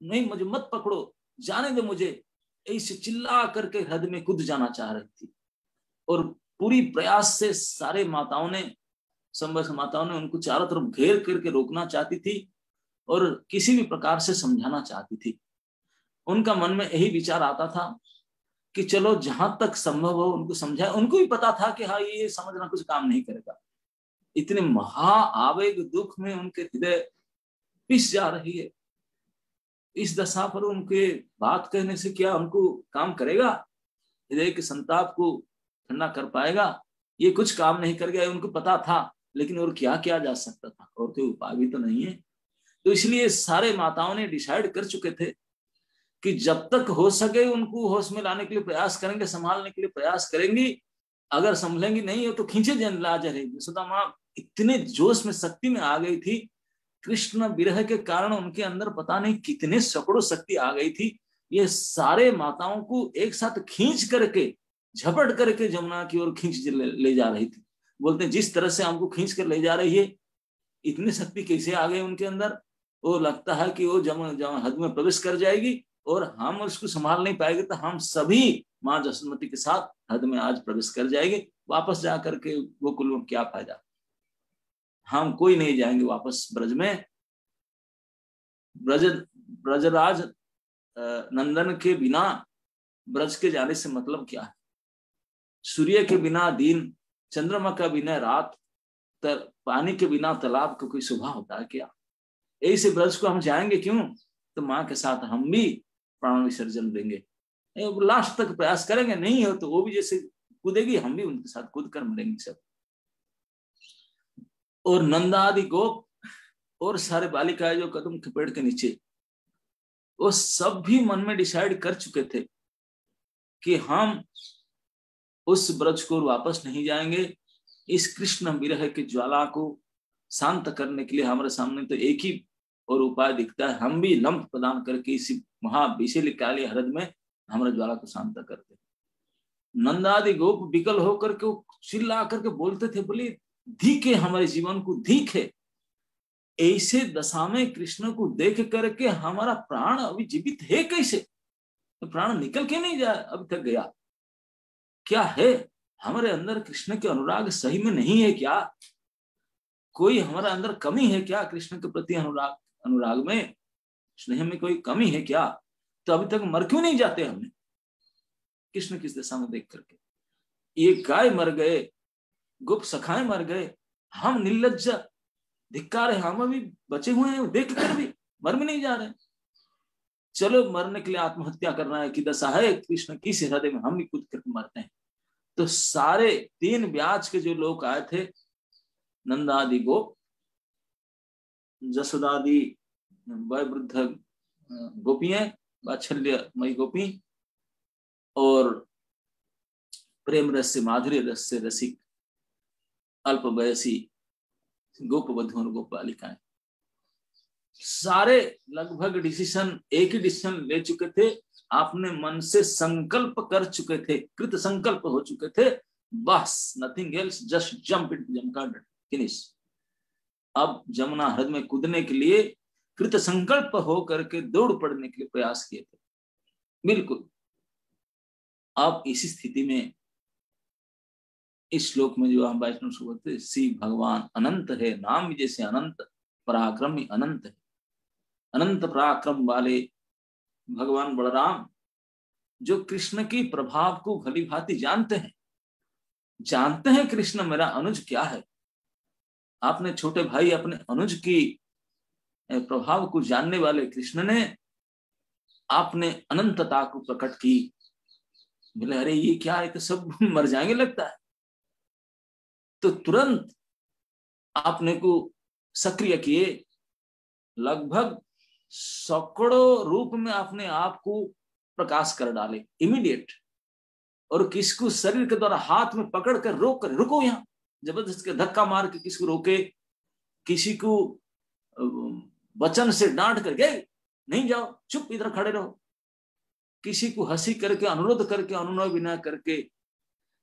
S1: नहीं मुझे मत पकड़ो, जाने दो मुझे। ऐसे चिल्ला करके हद में कूद जाना चाह रही थी। और पूरी प्रयास से सारे माताओं ने, संभव माताओं ने उनको चारों तरफ घेर करके रोकना चाहती थी और किसी भी प्रकार से समझाना चाहती थी। उनका मन में यही विचार आता था कि चलो जहां तक संभव हो उनको समझाए। उनको भी पता था कि हाँ ये समझना कुछ काम नहीं करेगा। इतने महा आवेग दुख में उनके हृदय पिस जा रही है। इस दशा पर उनके बात कहने से क्या उनको काम करेगा? हृदय के संताप को ठंडा कर पाएगा? ये कुछ काम नहीं कर गया, उनको पता था। लेकिन और क्या किया जा सकता था? और कोई उपाय भी तो नहीं है। तो इसलिए सारे माताओं ने डिसाइड कर चुके थे कि जब तक हो सके उनको होश में लाने के लिए प्रयास करेंगे, संभालने के लिए प्रयास करेंगी। अगर संभलेंगी नहीं हो तो खींचे ला जाएगी। यशोदा माँ इतने जोश में, शक्ति में आ गई थी। कृष्ण विरह के कारण उनके अंदर पता नहीं कितने सैकड़ों शक्ति आ गई थी। ये सारे माताओं को एक साथ खींच करके, झपट करके जमुना की ओर खींच ले जा रही थी। बोलते जिस तरह से हमको खींच कर ले जा रही है, इतनी शक्ति कैसे आ गई उनके अंदर? वो लगता है कि वो जमुना हद में प्रवेश कर जाएगी और हम उसको संभाल नहीं पाएंगे, तो हम सभी माँ जसोमती के साथ हद में आज प्रवेश कर जाएंगे। वापस जा करके गोकुल में क्या फायदा? हम कोई नहीं जाएंगे वापस ब्रज में। ब्रजराज नंदन के बिना ब्रज के जाने से मतलब क्या है? सूर्य के बिना दिन, चंद्रमा का बिना रात, पानी के बिना तालाब का कोई शोभा होता है क्या? ऐसे ब्रज को हम जाएंगे क्यों? तो माँ के साथ हम भी प्राण विसर्जन देंगे, लास्ट तक प्रयास करेंगे। नहीं हो तो वो भी जैसे कूदेगी, हम भी उनके साथ कूद कर मरेंगे सब। और नंदा आदि गोप और सारे बालिकाएं जो कदम के पेड़ के नीचे, वो सब भी मन में डिसाइड कर चुके थे कि हम उस ब्रज को वापस नहीं जाएंगे। इस कृष्ण विरह की ज्वाला को शांत करने के लिए हमारे सामने तो एक ही और उपाय दिखता है, हम भी लंप प्रदान करके इसी महाविशील काली हृदय में हमारे ज्वाला को शांत करते। नंदादि गोप विकल होकर के वो चिल्ला करके बोलते थे, बोले धीखे हमारे जीवन को, धीखे। ऐसे दशा में कृष्ण को देख करके हमारा प्राण अभी जीवित है कैसे? तो प्राण निकल के नहीं जाए, अभी तक गया क्या है? हमारे अंदर कृष्ण के अनुराग सही में नहीं है क्या? कोई हमारे अंदर कमी है क्या? कृष्ण के प्रति अनुराग में, स्नेह में कोई कमी है क्या? तो अभी तक मर क्यों नहीं जाते हमने कृष्ण किस दशा में देख करके? ये गाय मर गए, गुप्त सखाएं मर गए, हम निर्लज्ज धिक्कार है, हम अभी बचे हुए हैं, देख कर भी मर भी नहीं जा रहे। चलो मरने के लिए आत्महत्या करना है कि दशा है कृष्ण की हृदय में, हम भी कूद करके मरते हैं। तो सारे 3 ब्याज के जो लोग आए थे, नंदादि गोप, जसोदादि वयोवृद्ध गोपियां, वात्सल्यमयी गोपी, और प्रेम रस से, माधुर्य रस से रसिक अल्प वयसी गोप वधु और गोप बालिकाएं, सारे लगभग डिसीजन, एक ही डिसीजन ले चुके थे, आपने मन से संकल्प कर चुके थे, कृत संकल्प हो चुके थे, बस nothing else, just jump into जमका फिनिश। अब जमुना हृदय में कूदने के लिए कृत संकल्प हो करके दौड़ पड़ने के लिए प्रयास किए थे, बिल्कुल। अब इसी स्थिति में इस श्लोक में जो हम वैष्णव सुबह श्री भगवान अनंत है, नाम जैसे अनंत, पराक्रम ही अनंत है। अनंत पराक्रम वाले भगवान बलराम जो कृष्ण की प्रभाव को भली भांति जानते हैं कृष्ण मेरा अनुज क्या है। आपने छोटे भाई अपने अनुज की प्रभाव को जानने वाले कृष्ण ने आपने अनंतता को प्रकट की। बोले अरे ये क्या है, तो सब मर जाएंगे लगता है। तो तुरंत आपने को सक्रिय किए, लगभग सैकड़ों रूप में अपने आप को प्रकाश कर डाले इमीडिएट, और किसको शरीर के द्वारा हाथ में पकड़ कर रोक कर, रुको यहाँ, जबरदस्त के धक्का मार के किसको रोके, किसी को वचन से डांट कर गए नहीं जाओ, चुप इधर खड़े रहो, किसी को हंसी करके, अनुरोध करके, अनुनय विनय करके,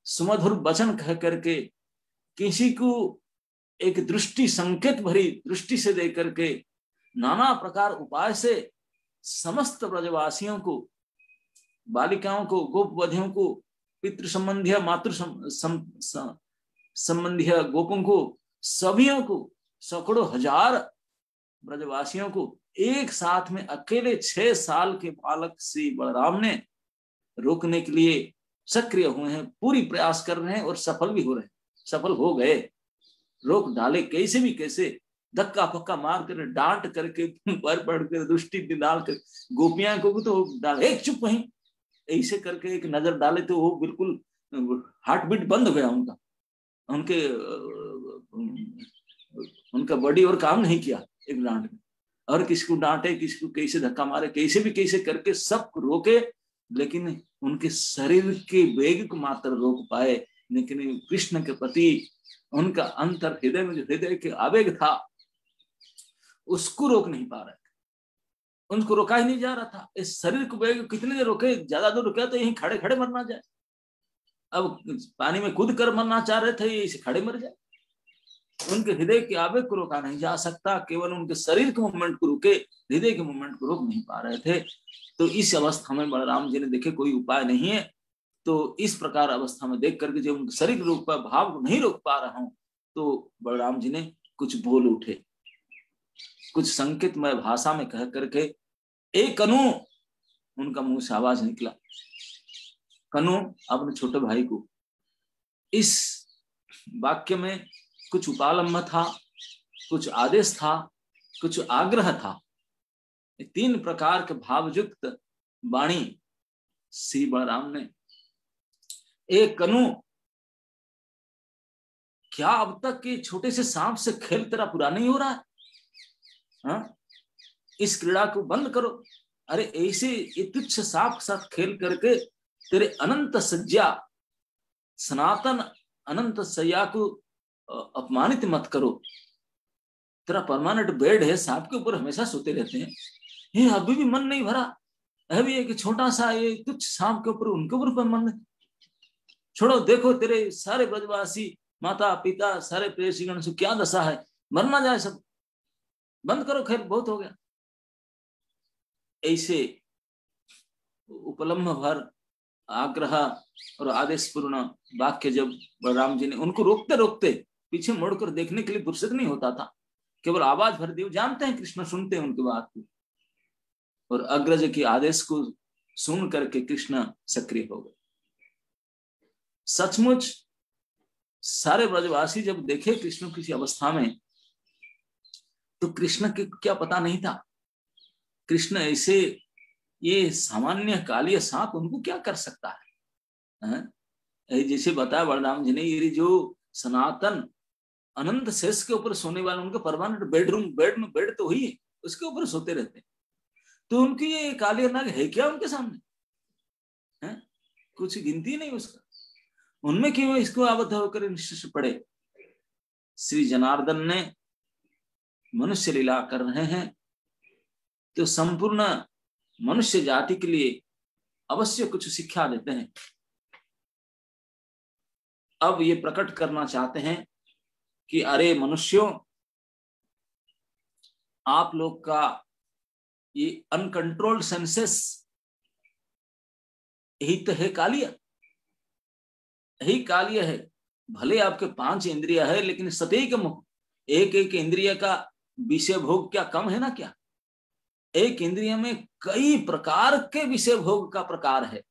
S1: सुमधुर वचन कह करके, किसी को एक दृष्टि संकेत भरी दृष्टि से दे करके, नाना प्रकार उपाय से समस्त ब्रजवासियों को, बालिकाओं को, गोपवधियों को, पितृ संबंधिया मातृ संबंधिया गोपों को, सभियों को, सैकड़ों हजार ब्रजवासियों को एक साथ में अकेले 6 साल के बालक श्री बलराम ने रोकने के लिए सक्रिय हुए हैं, पूरी प्रयास कर रहे हैं और सफल भी हो रहे हैं, सफल हो गए, रोक डाले कैसे भी कैसे, धक्का पक्का मार कर, डांट करके, पर पढ़ कर, दृष्टि डाल कर, गोपियां को तो डाले एक चुप वहीं, ऐसे करके एक नजर डाले तो वो बिल्कुल हार्ट बीट बंद हो गया उनका, उनका बॉडी और काम नहीं किया एक डांट में, और किसको डांटे, किसको कैसे धक्का मारे, कैसे भी कैसे करके सब रोके, लेकिन उनके शरीर के वेग को मात्र रोक पाए, लेकिन कृष्ण के प्रति उनका अंतर हृदय में जो हृदय के आवेग था उसको रोक नहीं पा रहे थे, उनको रोका ही नहीं जा रहा था। इस शरीर को वेग कितने देर रोके, ज्यादा दूर रुके तो यहीं खड़े खड़े मरना जाए, अब पानी में कूद कर मरना चाह रहे थे, इसे खड़े मर जाए। उनके हृदय के आवेग को रोका नहीं जा सकता, केवल उनके शरीर के मूवमेंट को रोके, हृदय के मूवमेंट को रोक नहीं पा रहे थे। तो इस अवस्था में बलराम जी ने देखे कोई उपाय नहीं है, तो इस प्रकार अवस्था में देख करके जब उनके शरीर रोक पा, भाव को नहीं रोक पा रहा हूं, तो बलराम जी ने कुछ बोल उठे, कुछ संकेतमय भाषा में कह करके, एक कनु, उनका मुंह से आवाज निकला, कनु अपने छोटे भाई को। इस वाक्य में कुछ उपालंब था, कुछ आदेश था, कुछ आग्रह था, 3 प्रकार के भावयुक्त वाणी श्री बलराम ने। एक कनु, क्या अब तक के छोटे से सांप से खेल तेरा पूरा नहीं हो रहा है? हाँ? इस क्रीड़ा को बंद करो। अरे ऐसे ये तुच्छ सांप के साथ खेल करके तेरे अनंत सज्जा, सनातन अनंत सज्जा को अपमानित मत करो। तेरा परमानेंट बेड है, सांप के ऊपर हमेशा सोते रहते हैं, ये अभी भी मन नहीं भरा, अभी एक छोटा सा ये तुच्छ सांप के ऊपर, उनके ऊपर मन छोड़ो, देखो तेरे सारे ब्रजवासी माता पिता सारे प्रेषिगण से क्या दशा है, मर ना जाए सब, बंद करो, खैर बहुत हो गया। ऐसे उपलम्भ भर आग्रह और आदेश पूर्ण वाक्य जब बलराम जी ने, उनको रोकते रोकते पीछे मुड़कर देखने के लिए फुर्सत नहीं होता था, केवल आवाज भर दी, जानते हैं कृष्ण सुनते हैं उनकी बात को, और अग्रज के आदेश को सुन करके कृष्ण सक्रिय हो गए। सचमुच सारे ब्रजवासी जब देखे कृष्ण किसी अवस्था में, तो कृष्ण के क्या पता नहीं था, कृष्ण ऐसे ये सामान्य कालिय सांप उनको क्या कर सकता है। जैसे बताया बलराम जी ने, ये जो सनातन अनंत शेष के ऊपर सोने वाले, उनका परमानेंट बेडरूम, बेड में बेड तो ही है, उसके ऊपर सोते रहते, तो उनकी ये कालिय नाग है क्या उनके सामने, है कुछ गिनती नहीं उसका, उनमें क्यों इसको आबद्ध होकर निश्चित पड़े। श्री जनार्दन ने मनुष्य लीला कर रहे हैं, तो संपूर्ण मनुष्य जाति के लिए अवश्य कुछ शिक्षा देते हैं। अब ये प्रकट करना चाहते हैं कि अरे मनुष्यों, आप लोग का ये अनकंट्रोल्ड सेंसेस यही तो है कालिय, यही कालिय है। भले आपके 5 इंद्रिय है, लेकिन सतैक एक एक इंद्रिय का विषय भोग क्या कम है ना, क्या एक इंद्रिय में कई प्रकार के विषय भोग का प्रकार है,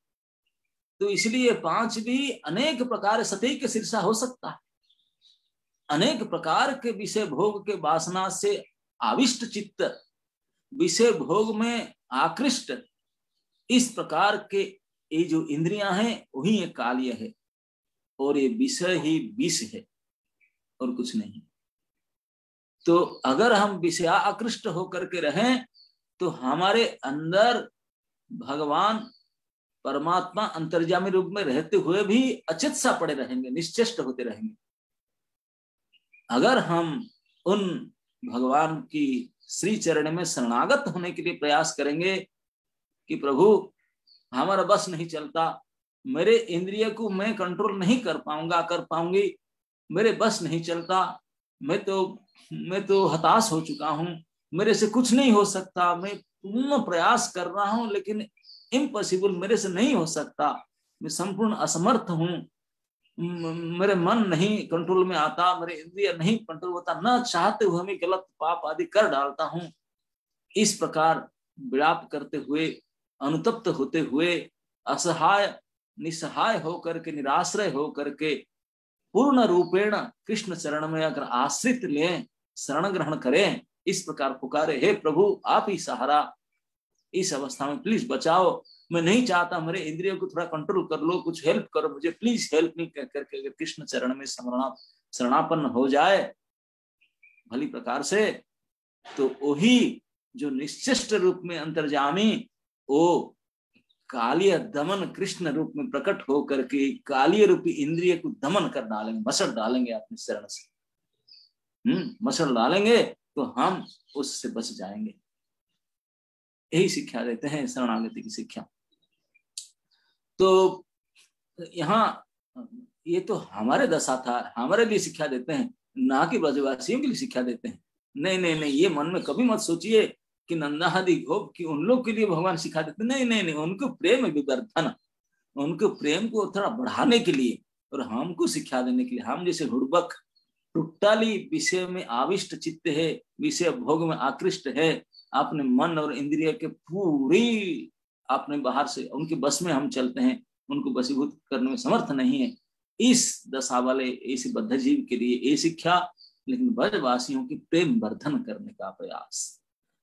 S1: तो इसलिए 5 भी अनेक प्रकार सतैक शीर्षा हो सकता है। अनेक प्रकार के विषय भोग के वासना से आविष्ट चित्त, विषय भोग में आकृष्ट, इस प्रकार के ये जो इंद्रियां हैं वही ये कालिय है, और ये विषय ही विष है और कुछ नहीं। तो अगर हम विषया आकृष्ट होकर के रहें, तो हमारे अंदर भगवान परमात्मा अंतर्यामी रूप में रहते हुए भी अचित सा पड़े रहेंगे, निश्चेष्ट होते रहेंगे। अगर हम उन भगवान की श्री चरण में शरणागत होने के लिए प्रयास करेंगे कि प्रभु हमारा बस नहीं चलता, मेरे इंद्रिय को मैं कंट्रोल नहीं कर पाऊंगा, कर पाऊंगी, मेरे बस नहीं चलता, मैं तो हताश हो चुका हूं, मेरे से कुछ नहीं हो सकता, मैं पूर्ण प्रयास कर रहा हूं लेकिन इम्पॉसिबल, मेरे से नहीं हो सकता, मैं संपूर्ण असमर्थ हूं, मेरे मन नहीं कंट्रोल में आता, मेरे इंद्रिय नहीं कंट्रोल होता, न चाहते हुए मैं गलत पाप आदि कर डालता हूं। इस प्रकार विलाप करते हुए, अनुतप्त होते हुए, असहाय निसहाय होकर के, निराश्रय होकर के पूर्ण रूपेण कृष्ण चरण में अगर आश्रित लें, शरण ग्रहण करें, इस प्रकार पुकारे, हे प्रभु आप ही सहारा, इस अवस्था में प्लीज बचाओ, मैं नहीं चाहता, मेरे इंद्रियों को थोड़ा कंट्रोल कर लो, कुछ हेल्प करो मुझे, प्लीज हेल्प मी कह करके अगर कृष्ण चरण में शरणापन्न हो जाए भली प्रकार से, तो वही जो निश्चिष्ट रूप में अंतर्जामी, वो कालिय दमन कृष्ण रूप में प्रकट हो करके कालिय रूपी इंद्रिय को दमन कर डालेंगे, मसल डालेंगे अपने शरण से, मसल डालेंगे तो हम उससे बच जाएंगे। यही शिक्षा देते हैं शरणागति की शिक्षा। तो यहाँ ये तो हमारे दशा था, हमारे लिए शिक्षा देते हैं, ना कि ब्रजवासियों के लिए शिक्षा देते हैं। नहीं नहीं नहीं, ये मन में कभी मत सोचिए कि नंदादि गोप की उन लोग के लिए भगवान सिखा देते, नहीं नहीं नहीं, उनको प्रेम विवर्धन, उनको प्रेम को थोड़ा बढ़ाने के लिए और हमको शिक्षा देने के लिए। हम जैसे हुड़बक टुट्टाली विषय में आविष्ट चित्त है, विषय भोग में आकृष्ट है, अपने मन और इंद्रिय के पूरी अपने बाहर से उनके बस में हम चलते हैं, उनको वशीभूत करने में समर्थ नहीं है। इस दशा वाले ऐसे बद्ध जीव के लिए ये शिक्षा, लेकिन ब्रजवासियों की प्रेम वर्धन करने का प्रयास।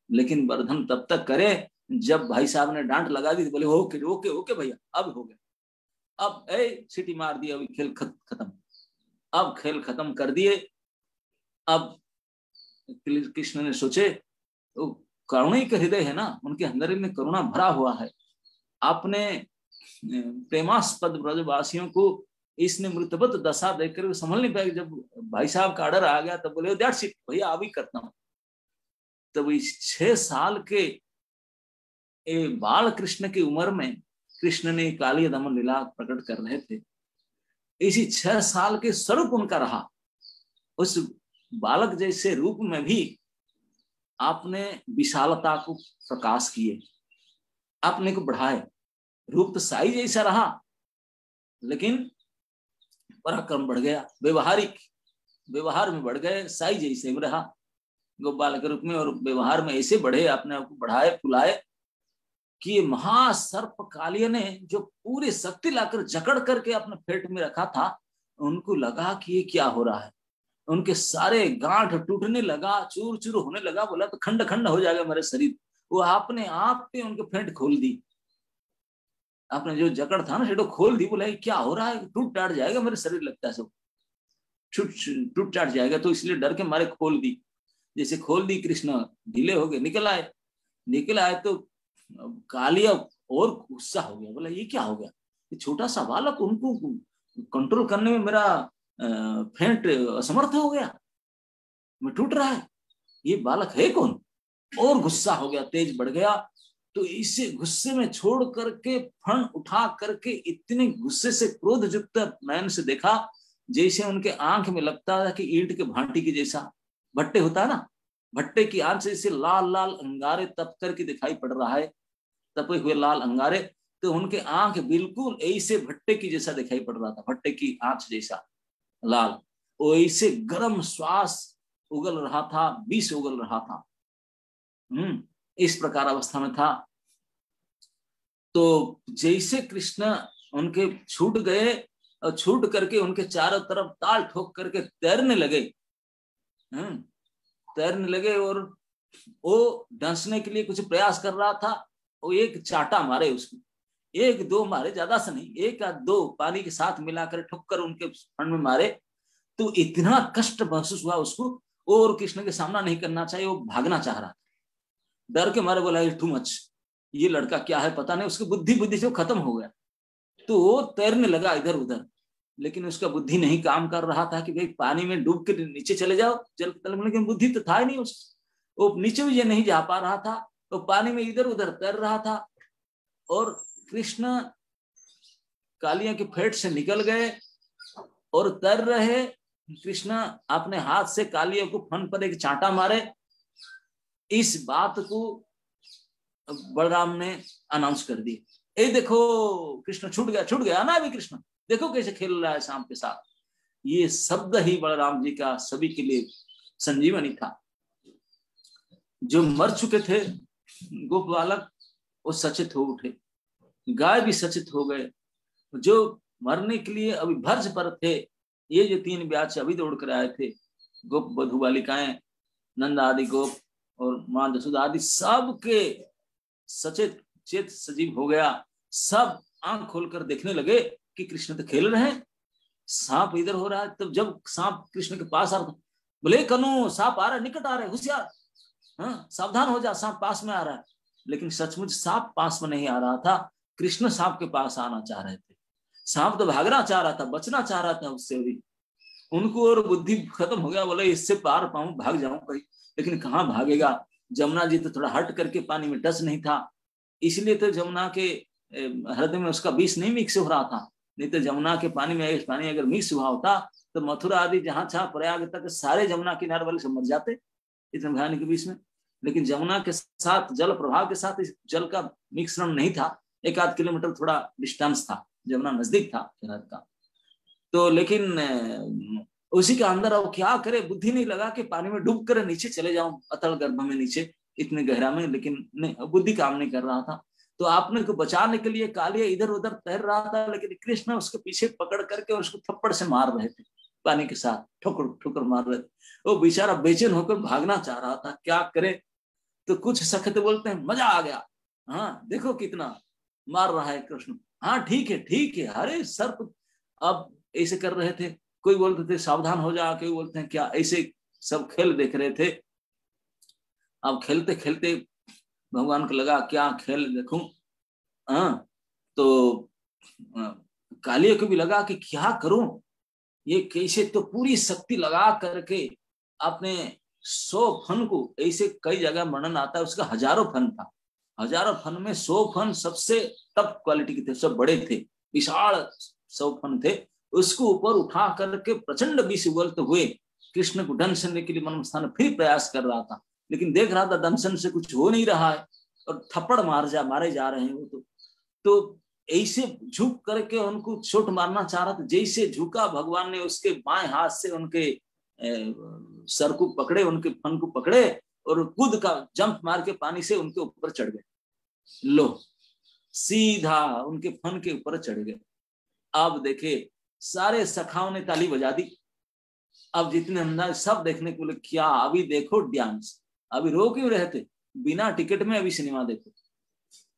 S1: लेकिन वर्धन तब तक करे जब भाई साहब ने डांट लगा दी, बोले ओके ओके ओके भैया अब हो गया, अब सीटी मार दी, अभी खेल खत्म, अब खेल खत्म कर दिए। अब कृष्ण ने सोचे, तो करुणा का हृदय है ना, उनके अंदर में करुणा भरा हुआ है, अपने प्रेमास्पद ब्रजवासियों को इसने मृतवत दशा देखकर संभल नहीं पाएगी। जब भाई साहब का ऑर्डर आ गया तब बोले दैट्स इट भैया, अभी करता हूँ, तब इस 6 साल के बाल कृष्ण की उम्र में कृष्ण ने काली दमन लीला प्रकट कर रहे थे। इसी 6 साल के स्वरूप उनका रहा, उस बालक जैसे रूप में भी आपने विशालता को प्रकाश किए, आपने को बढ़ाए। रूप तो साई जैसा रहा, लेकिन पराक्रम बढ़ गया, व्यवहार में बढ़ गए, साई जैसे में रहा गोपाल के रूप में, और व्यवहार में ऐसे बढ़े, अपने आप को बढ़ाए फुलाए कि महासर्प कालिया ने जो पूरी शक्ति लाकर जकड़ करके अपने पेट में रखा था, उनको लगा कि ये क्या हो रहा है। उनके सारे गांठ टूटने लगा, चूर चूर होने लगा। बोला तो खंड खंड हो जाएगा मेरे शरीर। वो आपने आप पे उनके फेंट खोल दी, आपने जो जकड़ था ना शेडो खोल दी। बोला क्या हो रहा है, टूट टाट जाएगा मेरे शरीर, लगता है सब टूट टाट जाएगा, तो इसलिए डर के मारे खोल दी। जैसे खोल दी, कृष्ण ढीले हो गए, निकल आए तो कालिया और गुस्सा हो गया। बोला ये क्या हो गया, ये छोटा सा बालक, उनको कंट्रोल करने में मेरा फेंट असमर्थ हो गया, मैं टूट रहा है, ये बालक है कौन। और गुस्सा हो गया, तेज बढ़ गया। तो इसे गुस्से में छोड़ करके फण उठा करके इतने गुस्से से क्रोध युक्त नयन से देखा, जैसे उनके आंख में लगता था कि ईंट के भांटी के जैसा भट्टे होता है ना, भट्टे की आंख से इसे लाल लाल अंगारे तप करके दिखाई पड़ रहा है, तपे हुए लाल अंगारे। तो उनके आंख बिल्कुल ऐसे भट्टे की जैसा दिखाई पड़ रहा था, भट्टे की आंख जैसा लाल। वो ऐसे गर्म श्वास उगल रहा था, विष उगल रहा था। इस प्रकार अवस्था में था। तो जैसे कृष्ण उनके छूट गए और छूट करके उनके चारों तरफ ताल ठोक करके तैरने लगे और वो डंसने के लिए कुछ प्रयास कर रहा था। वो एक चाटा मारे उसको, 1-2 मारे, ज्यादा से नहीं, 1-2 पानी के साथ मिलाकर ठोकर उनके फण में मारे। तो इतना कष्ट महसूस हुआ उसको, और कृष्ण के सामना नहीं करना चाहिए, वो भागना चाह रहा था। डर के मारे बोला टू मच, ये लड़का क्या है पता नहीं, उसकी बुद्धि से खत्म हो गया। तो वो तैरने लगा इधर उधर, लेकिन उसका बुद्धि नहीं काम कर रहा था कि भाई पानी में डूब के नीचे चले जाओ जल तल में, लेकिन बुद्धि तो था ही नहीं उसको, वो नीचे भी ये नहीं जा पा रहा था, तो पानी में इधर उधर तैर रहा था। और कृष्ण कालिया के फेट से निकल गए और तैर रहे। कृष्ण अपने हाथ से कालिया को फन पर एक चांटा मारे। इस बात को बलराम ने अनाउंस कर दी, ए देखो कृष्ण छूट गया ना अभी, कृष्ण देखो कैसे खेल रहा है सांप के साथ। ये शब्द ही बलराम जी का सभी के लिए संजीवनी था। जो मर चुके थे गोप बालक वो सचेत हो उठे, गाय भी सचेत हो गए। जो मरने के लिए अभी भर्ज पर थे, ये जो 3 ब्याज अभी दौड़ कर आए थे, गोप बधू बालिकाएं, नंद आदि गोप और मां जसोदा आदि, सब के सचेत चेत सजीव हो गया। सब आंख खोलकर देखने लगे कि कृष्ण तो खेल रहे हैं, सांप इधर हो रहा है। तब जब सांप कृष्ण के पास आ रहा, बोले कनु सांप आ रहा है, निकट आ रहा है, होशियार, हाँ सावधान हो जा, सांप पास में आ रहा है। लेकिन सचमुच सांप पास में नहीं आ रहा था, कृष्ण सांप के पास आना चाह रहे थे। सांप तो भागना चाह रहा था, बचना चाह रहा था उससे भी। उनको और बुद्धि खत्म हो गया, बोले इससे पार पाऊं, भाग जाऊं कहीं, लेकिन कहाँ भागेगा। जमुना जी तो थोड़ा हट करके पानी में टच नहीं था, इसलिए तो जमुना के हृदय में उसका विष नहीं मिक्स हो रहा था। नहीं तो जमुना के पानी में पानी अगर मिक्स हुआ होता तो मथुरा आदि जहां जहां प्रयाग तक सारे जमुना किनारे वाले सब मर जाते इतने भयानक के बीच में। लेकिन जमुना के साथ जल प्रभाव के साथ इस जल का मिश्रण नहीं था, 1-8 किलोमीटर थोड़ा डिस्टेंस था, जमुना नजदीक था किनारे का। तो लेकिन उसी के अंदर अब क्या करे, बुद्धि नहीं लगा कि पानी में डूब कर नीचे चले जाऊं, अतल गर्भ में नीचे इतने गहरा में, लेकिन नहीं, बुद्धि काम नहीं कर रहा था। तो आपने को बचाने के लिए कालिया इधर उधर तैर रहा था, लेकिन कृष्ण उसके पीछे पकड़ करके उसको थप्पड़ से मार रहे थे, पानी के साथ ठोकर ठोकर मार रहे थे। वो बेचारा बेचैन होकर भागना चाह रहा था, क्या करे। तो कुछ सखत बोलते हैं मजा आ गया, हाँ देखो कितना मार रहा है कृष्ण, हाँ ठीक है, अरे सर्प अब ऐसे कर रहे थे। कोई बोलते थे सावधान हो जा, कोई बोलते हैं क्या, ऐसे सब खेल देख रहे थे। अब खेलते खेलते भगवान को लगा क्या खेल देखूं, हाँ तो कालिया को भी लगा कि क्या करूं, ये कैसे, तो पूरी शक्ति लगा करके अपने 100 फन को, ऐसे कई जगह वर्णन आता है, उसका हजारों फन था। हजारों फन में 100 फन सबसे टॉप क्वालिटी के थे, सब बड़े थे, विशाल 100 फन थे। उसको ऊपर उठा करके प्रचंड विष उगलते हुए कृष्ण को दंशन के लिए मनमस्थान फिर प्रयास कर रहा था, लेकिन देख रहा था दंशन से कुछ हो नहीं रहा है और थप्पड़ मारे जा रहे हैं वो। तो ऐसे झुक करके उनको चोट मारना चाह रहा था। जैसे झुका, भगवान ने उसके बाएं हाथ से उनके सर को पकड़े, उनके फन को पकड़े और कूद का जंप मार के पानी से उनके ऊपर चढ़ गए। लो, सीधा उनके फन के ऊपर चढ़ गए। अब देखे सारे सखाओं ने ताली बजा दी। अब जितने अंदाज सब देखने को बोले, क्या अभी देखो डांस, अभी रो क्यों रहते, बिना टिकट में अभी सिनेमा देखो,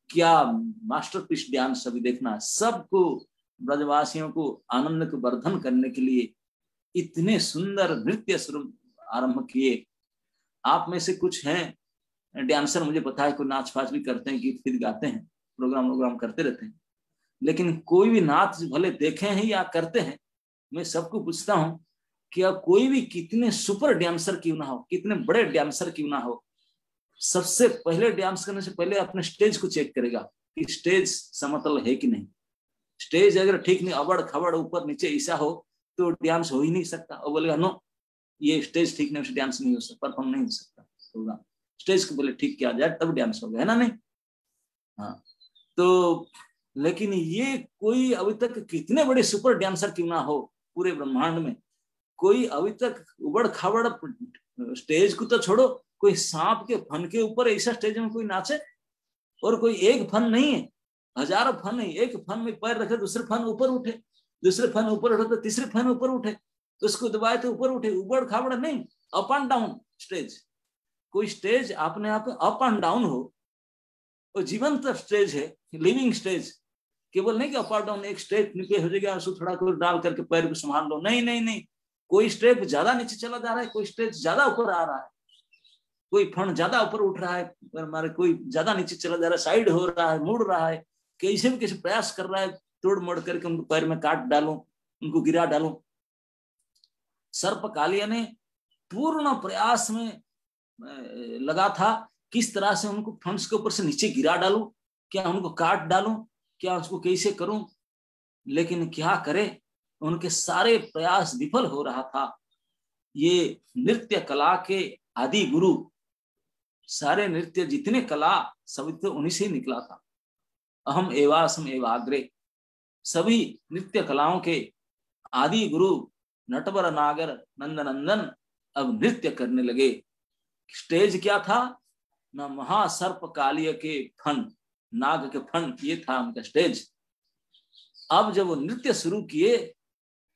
S1: क्या मास्टरपीस डांस अभी देखना है। सबको, ब्रजवासियों को आनंद को वर्धन करने के लिए इतने सुंदर नृत्य आरंभ किए। आप में से कुछ हैं डांसर, मुझे पता है, कोई नाच फाच भी करते हैं, गीत फीत गाते हैं, प्रोग्राम करते रहते हैं, लेकिन कोई भी नाच भले देखे हैं या करते हैं, मैं सबको पूछता हूं कि अब कोई भी कितने सुपर डांसर क्यों ना हो, कितने बड़े डांसर क्यों ना हो, सबसे पहले डांस करने से पहले अपने स्टेज को चेक करेगा कि स्टेज समतल है कि नहीं। स्टेज अगर ठीक नहीं, अबड़ खबड़ ऊपर नीचे ऐसा हो तो डांस हो ही नहीं सकता। और बोलेगा नो, ये स्टेज ठीक नहीं, उससे डांस नहीं हो सकता, परफॉर्म नहीं हो सकता होगा। स्टेज को बोले ठीक किया जाए तब डांस होगा, है ना? नहीं? हाँ। तो लेकिन ये कोई अभी तक, कितने बड़े सुपर डांसर क्यों ना हो पूरे ब्रह्मांड में, कोई अभी तक उबड़ खाबड़, स्टेज को तो छोड़ो, कोई सांप के फन के ऊपर ऐसा स्टेज में कोई नाचे, और कोई एक फन नहीं है, हजारों फन है। एक फन में पैर रखे, दूसरे फन ऊपर उठे, दूसरे फन ऊपर उठे तो तीसरे फन ऊपर उठे, उसको दबाए तो ऊपर उठे, उबड़ खाबड़ नहीं, अप एंड डाउन स्टेज। कोई स्टेज अपने आप अप एंड डाउन हो, वो जीवंत स्टेज है, लिविंग स्टेज। केवल नहीं कि अप एंड डाउन, एक स्टेप नीचे हो जाएगा, उसको थोड़ा कुछ डाल करके पैर को संभाल लो, नहीं नहीं नहीं, कोई स्टेप ज्यादा नीचे चला जा रहा है, कोई स्टेज ज्यादा ऊपर आ रहा है, कोई फन ज्यादा ऊपर उठ रहा है, हमारे कोई ज्यादा नीचे चला जा रहा है, साइड हो रहा है, मुड़ रहा है, कैसे भी कैसे प्रयास कर रहा है, तोड़ मोड़ करके उनको पैर में काट डालो, उनको गिरा डालो। सर्प कालिया ने पूर्ण प्रयास में लगा था, किस तरह से उनको फंस के ऊपर से नीचे गिरा डालूं, क्या उनको काट डालूं, क्या उसको कैसे करूं, लेकिन क्या करे, उनके सारे प्रयास विफल हो रहा था। ये नृत्य कला के आदि गुरु, सारे नृत्य जितने कला सभी तो उन्हीं से निकला था। अहम एवासम एवाग्रे, सभी नृत्य कलाओं के आदि गुरु नटवर नागर नंदनंदन अब नृत्य करने लगे। स्टेज क्या था ना, महासर्प कालिय के फन, नाग के फन, ये था उनका स्टेज। अब जब वो नृत्य शुरू किए,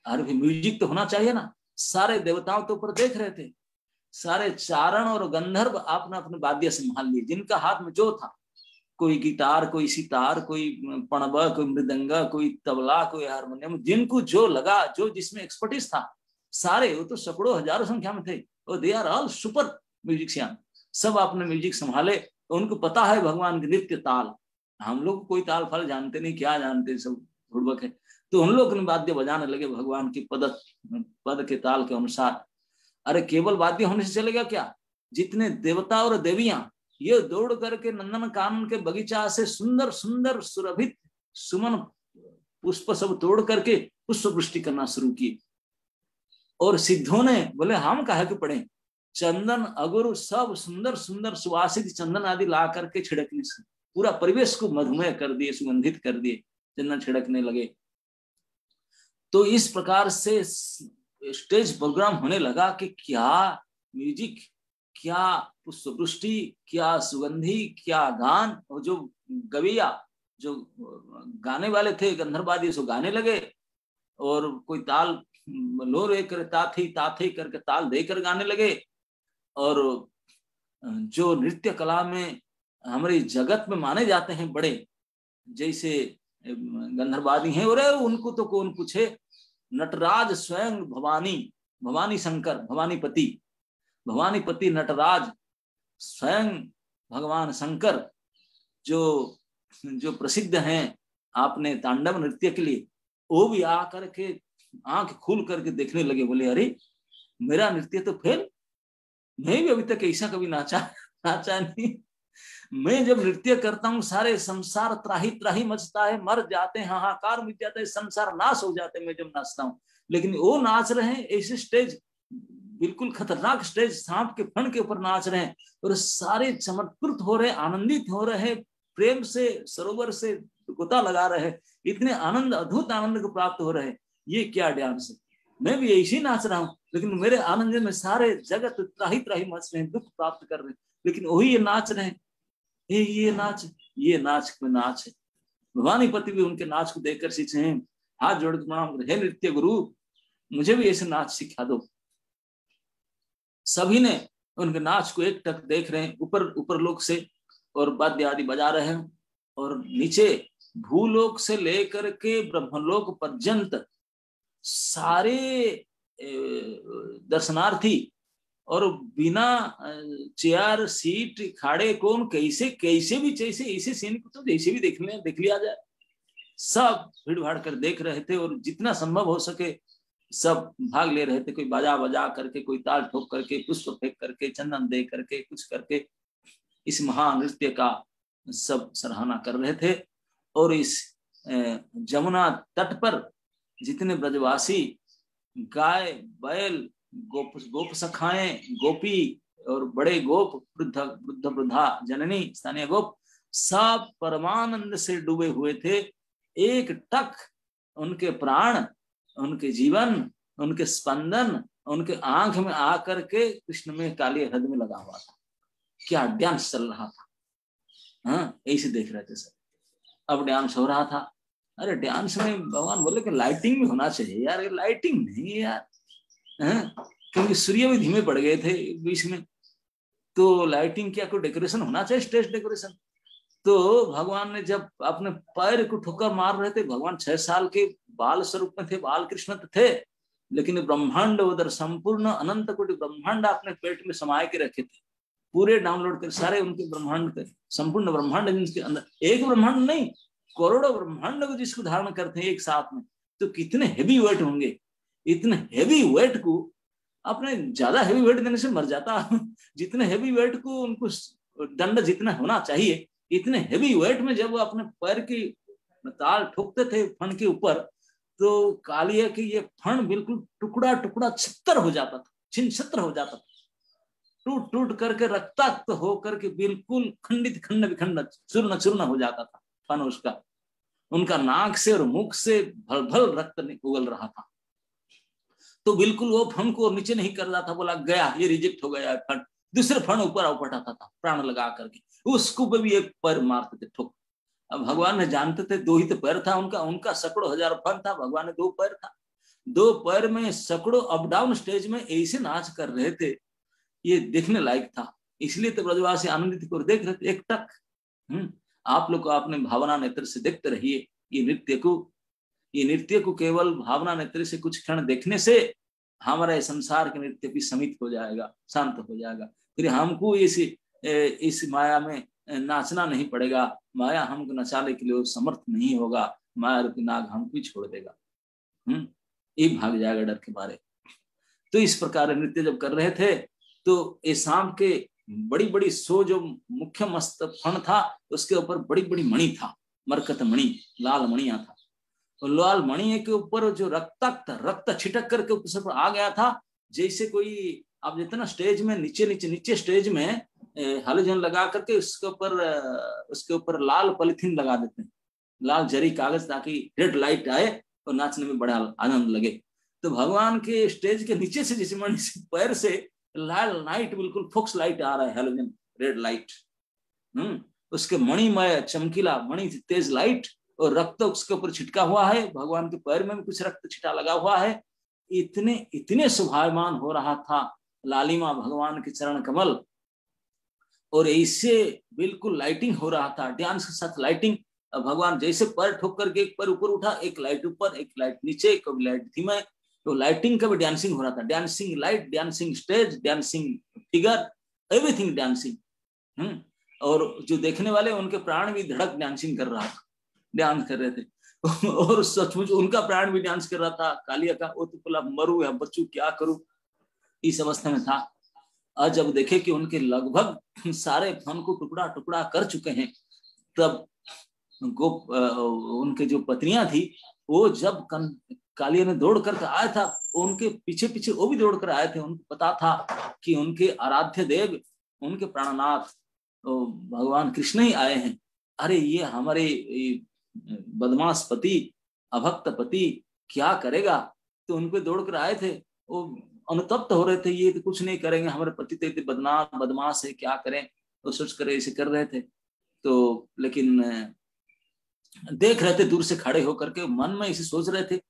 S1: अरे म्यूजिक तो होना चाहिए ना, सारे देवताओं तो ऊपर देख रहे थे, सारे चारण और गंधर्व आपने अपने वाद्य संभाल लिए, जिनका हाथ में जो था, कोई गिटार, कोई सितार, कोई पणबा, कोई मृदंगा, कोई तबला, कोई हारमोनियम, जिनको जो लगा, जो जिसमें एक्सपर्टीज था, सारे, वो तो सैकड़ों हजारों संख्या में थे, और they are all super musician, सब आपने म्यूजिक संभाले। तो उनको पता है भगवान के नृत्य ताल, हम लोग कोई ताल फाल जानते नहीं, क्या जानते, सब बुड़बक है। तो उन लोग वाद्य बजाने लगे भगवान की पद के ताल के अनुसार। अरे केवल वाद्य होने से चलेगा क्या, जितने देवता और देवियां ये दौड़ करके नंदन कानन के बगीचा से सुंदर सुंदर सुरभित सुमन पुष्प सब तोड़ करके पुष्प वृष्टि करना शुरू की। और सिद्धों ने बोले हम काहे के पड़े, चंदन अगुरु सब सुंदर सुंदर सुवासित चंदन आदि ला करके छिड़कने से पूरा परिवेश को मधुमेह कर दिए, सुगंधित कर दिए, चंदन छिड़कने लगे। तो इस प्रकार से स्टेज प्रोग्राम होने लगा कि क्या म्यूजिक, क्या पुष्पवृष्टि, क्या सुगंधी, क्या गान। और जो गवैया, जो गाने वाले थे गंधर्वादी, सो गाने लगे, और कोई ताल लो रे कर ताथी ताथी करके ताल देकर गाने लगे। और जो नृत्य कला में हमारे जगत में माने जाते हैं बड़े, जैसे गंधर्वादी हैं, और उनको तो कौन पूछे, नटराज स्वयं भवानी, भवानी शंकर, भवानीपति नटराज स्वयं भगवान शंकर, जो प्रसिद्ध हैं आपने तांडव नृत्य के लिए, वो भी आकर के आंख खोल करके देखने लगे, बोले अरे मेरा नृत्य तो फेल, मैं भी अभी तक ऐसा कभी नाचा नहीं। मैं जब नृत्य करता हूँ सारे संसार त्राही त्राही मचता है, मर जाते हैं, हाहाकार मिट जाता है, संसार नाश हो जाते हैं मैं जब नाचता हूँ। लेकिन वो नाच रहे हैं ऐसे स्टेज, बिल्कुल खतरनाक स्टेज, सांप के फण के ऊपर नाच रहे हैं और सारे समर्पित हो रहे, आनंदित हो रहे, प्रेम से सरोवर से गोता लगा रहे, इतने आनंद, अद्भुत आनंद को प्राप्त हो रहे। ये क्या डांस है? मैं भी ऐसे ही नाच रहा हूँ, लेकिन मेरे आनंद में सारे जगत त्राही त्राही मच रहे हैं, दुख प्राप्त कर रहे हैं, लेकिन वही ये नाच रहे हैं। ये नाच में नाच है। भवानीपति भी उनके नाच को देखकर सीखे हैं, हाथ जोड़ प्रणाम कर, हे नृत्य गुरु मुझे भी ऐसे नाच सिखा दो। सभी ने उनके नाच को एक टक देख रहे हैं ऊपर लोक से, और वाद्य आदि बजा रहे हैं, और नीचे भूलोक से लेकर के ब्रह्मलोक पर्यंत सारे दर्शनार्थी और बिना चेयर सीट खाड़े कौन कैसे कैसे भी जैसे ऐसे सीन को तो जैसे भी देख लिया जाए, सब भीड़ भाड़ कर देख रहे थे, और जितना संभव हो सके सब भाग ले रहे थे। कोई बाजा बजा करके, कोई ताल ठोक करके, पुष्प फेंक करके, चंदन दे करके, कुछ करके इस महानृत्य का सब सराहना कर रहे थे। और इस जमुना तट पर जितने ब्रजवासी गाय बैल गोप सखाएं, गोपी और बड़े गोप, वृद्ध वृद्धा जननी, स्थानीय गोप, सब परमानंद से डूबे हुए थे। एक टक उनके प्राण, उनके जीवन, उनके स्पंदन उनके आंख में आकर के कृष्ण में काली हृदय में लगा हुआ था। क्या डांस चल रहा था, हाँ ऐसे देख रहे थे सब। अब डांस हो रहा था। अरे डांस में भगवान बोले कि लाइटिंग भी होना चाहिए यार, ये लाइटिंग नहीं है यार, क्योंकि सूर्य भी धीमे पड़ गए थे बीच में, तो लाइटिंग क्या, कोई डेकोरेशन होना चाहिए, स्टेज डेकोरेशन। तो भगवान ने जब अपने पैर को ठोकर मार रहे थे, भगवान 6 साल के बाल स्वरूप में थे, बाल कृष्ण थे, लेकिन ब्रह्मांड उधर संपूर्ण अनंत कोटि ब्रह्मांड अपने पेट में समाये के रखे थे, पूरे डाउनलोड कर सारे उनके ब्रह्मांड के, संपूर्ण ब्रह्मांड जिनके अंदर, एक ब्रह्मांड नहीं करोड़ों ब्रह्मांड को जिसको धारण करते हैं एक साथ में, तो कितने हेवी वेट होंगे। इतने हेवी वेट को अपने ज्यादा हेवी वेट देने से मर जाता जितने हेवी वेट को उनको दंड जितना होना चाहिए, इतने हेवी वेट में जब वो अपने पैर की ताल ठोकते थे फण के ऊपर, तो कालिया की ये फण बिल्कुल टुकड़ा टुकड़ा छितर हो जाता था, छिन छित्र हो जाता था, टूट टूट करके रक्ताक्त हो करके बिल्कुल खंडित खंड विखंड चूर्ण चूर्ण हो जाता था फन उसका। उनका नाक से और मुख से भल भल रक्त उगल रहा था, तो बिल्कुल वो फन को नीचे नहीं कर रहा था, बोला गया ये रिजेक्ट हो गया फन, दूसरे फन ऊपर उठाता था प्राण लगा करके, उसको भी एक पैर मारते थे ठोक। अब भगवान ने जानते थे 2 ही तो पैर था उनका सैकड़ों हजार फन था, भगवान ने 2 पैर था, 2 पैर में सैकड़ों अप डाउन स्टेज में ऐसे नाच कर रहे थे, ये देखने लायक था। इसलिए तो ब्रजवासी आनंदित को देख रहे थे एक टक। आप लोग आपने भावना नेत्र से देखते रहिए ये नृत्य को केवल भावना नेत्र से कुछ क्षण देखने से हमारा संसार के नृत्य भी समित हो जाएगा, शांत हो जाएगा। फिर हमको इस माया में नाचना नहीं पड़ेगा, माया हमको नचाने के लिए समर्थ नहीं होगा, माया रूपी नाग हमको ही छोड़ देगा, ये भाग जाएगा डर के मारे। तो इस प्रकार नृत्य जब कर रहे थे तो ये शाम के बड़ी बड़ी सो जो मुख्य मस्त फण था उसके ऊपर बड़ी बड़ी मणि था, मरकत मणि, लाल मणिया था, और लाल मणि के ऊपर जो रक्त छिटक करके ऊपर आ गया था, जैसे कोई आप जितना स्टेज में नीचे स्टेज में हैलोजन लगा करके उसके ऊपर लाल पॉलिथीन लगा देते हैं, लाल जरी कागज, ताकि रेड लाइट आए और नाचने में बड़ा आनंद लगे। तो भगवान के स्टेज के नीचे से जिस मणि से पैर से लाल लाइट, बिल्कुल फोक्स लाइट आ रहा है, हैलोजन रेड लाइट, उसके मणिमय चमकीला मणि तेज लाइट, और रक्त उसके ऊपर छिटका हुआ है, भगवान के पैर में भी कुछ रक्त छिटा लगा हुआ है। इतने शोभायमान हो रहा था लालिमा भगवान के चरण कमल, और ऐसे बिल्कुल लाइटिंग हो रहा था, डांस के साथ लाइटिंग। भगवान जैसे पैर ठोक करके एक पैर ऊपर उठा, एक लाइट ऊपर, एक लाइट नीचे, कभी लाइट धीमे, तो लाइटिंग का भी डांसिंग हो रहा था, dancing light, dancing stage, dancing figure, everything dancing. और जो देखने वाले उनके प्राण भी धड़क डांसिंग कर रहा था, डांस कर रहे थे और सचमुच उनका प्राण भी डांस कर रहा था। कालिया का वो तो बोला मरू या बच्चू क्या करूं, इस अवस्था में था। और जब देखे कि उनके लगभग सारे फन को टुकड़ा टुकड़ा कर चुके हैं, तब गोप उनके जो पत्नियां थी वो जब कालिया ने दौड़ कर आया था, उनके पीछे पीछे वो भी दौड़ कर आए थे। उनको पता था कि उनके आराध्य देव, उनके प्राणनाथ भगवान कृष्ण ही आए हैं। अरे ये हमारे बदमाश पति, अभक्त पति क्या करेगा। तो उनको दौड़ कर आए थे, वो अनुतप्त हो रहे थे, ये तो कुछ नहीं करेंगे, हमारे पति तो बदमाश है, क्या करें, तो सोच कर ऐसे कर रहे थे। तो लेकिन देख रहे थे दूर से खड़े होकर के, मन में इसे सोच रहे थे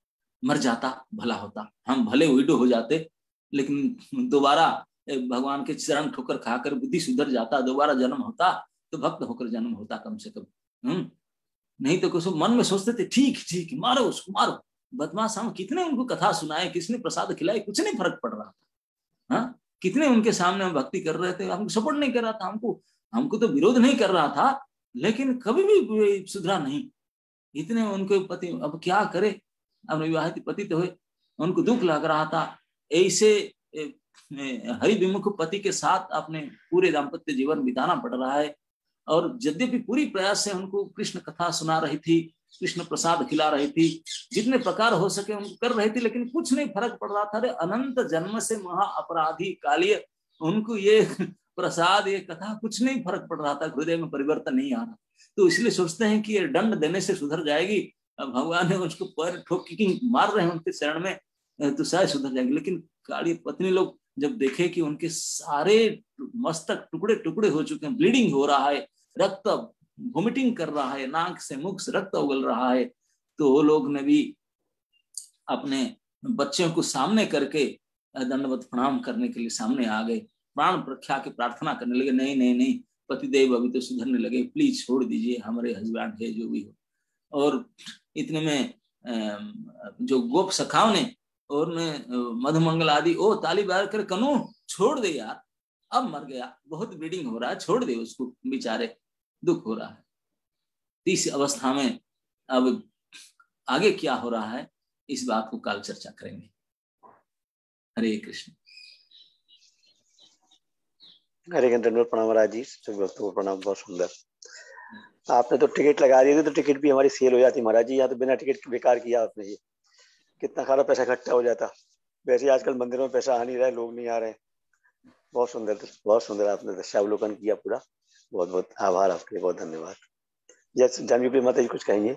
S1: मर जाता भला होता, हम भले विडो हो जाते, लेकिन दोबारा भगवान के चरण ठोकर खाकर बुद्धि सुधर जाता, दोबारा जन्म होता तो भक्त होकर जन्म होता कम से कम। नहीं तो कुछ मन में सोचते थे ठीक ठीक मारो उसको मारो, बदमाश। हम कितने उनको कथा सुनाए, किसने प्रसाद खिलाए, कुछ नहीं फर्क पड़ रहा था। हाँ, कितने उनके सामने हम भक्ति कर रहे थे, हमको सपोर्ट नहीं कर रहा था, हमको तो विरोध नहीं कर रहा था, लेकिन कभी भी सुधरा नहीं। इतने उनके पति, अब क्या करे, अब विवाहित पति तो हुए, उनको दुख लग रहा था। ऐसे हरि विमुख पति के साथ अपने पूरे दाम्पत्य जीवन बिताना पड़ रहा है। और यद्यपि पूरी प्रयास से उनको कृष्ण कथा सुना रही थी, कृष्ण प्रसाद खिला रही थी, जितने प्रकार हो सके उनको कर रही थी, लेकिन कुछ नहीं फर्क पड़ रहा था। अरे अनंत जन्म से महा अपराधी कालिय, उनको ये प्रसाद, ये कथा कुछ नहीं फर्क पड़ रहा था, हृदय में परिवर्तन नहीं आ रहा। तो इसलिए सोचते हैं कि ये दंड देने से सुधर जाएगी, भगवान ने उसको पैर ठोक किकिंग मार रहे हैं उनके शरण में, तो शायद सुधर जाएगी। लेकिन काली पत्नी लोग जब देखे कि उनके सारे मस्तक टुकड़े टुकड़े हो चुके हैं, ब्लीडिंग हो रहा है, रक्त वोमिटिंग कर रहा है, नाक से मुख से रक्त उगल रहा है, तो वो लोग ने भी अपने बच्चों को सामने करके दंडवत प्रणाम करने के लिए सामने आ गए, प्राण रक्षा की प्रार्थना करने लगे। नहीं नहीं नहीं, पतिदेव अभी तो सुधरने लगे, प्लीज छोड़ दीजिए, हमारे हस्बैंड है जो भी हो। और इतने में जो गोप सखाओं ने और मधुमंगल आदि ओ ताली बार कर, कनु छोड़ दे यार, अब मर गया, बहुत ब्लीडिंग हो रहा है, छोड़ दे उसको, बेचारे दुख हो रहा है। इस अवस्था में अब आगे क्या हो रहा है, इस बात को कल चर्चा करेंगे। हरे कृष्ण।
S2: हरे कृष्ण। प्रणाम महाराज जी, सभी भक्तों को प्रणाम। बहुत सुंदर। आपने तो टिकट लगा दी थी, तो टिकट भी हमारी सेल हो जाती महाराज जी। यहाँ तो बिना टिकट बेकार किया आपने, ये कितना सारा पैसा इकट्ठा हो जाता। वैसे आजकल मंदिरों में पैसा आ नहीं रहा है, लोग नहीं आ रहे हैं। बहुत सुंदर, बहुत सुंदर आपने दशावलोकन किया पूरा। बहुत बहुत आभार आपके, बहुत धन्यवाद। जैसे जानवी माता जी कुछ कहेंगे।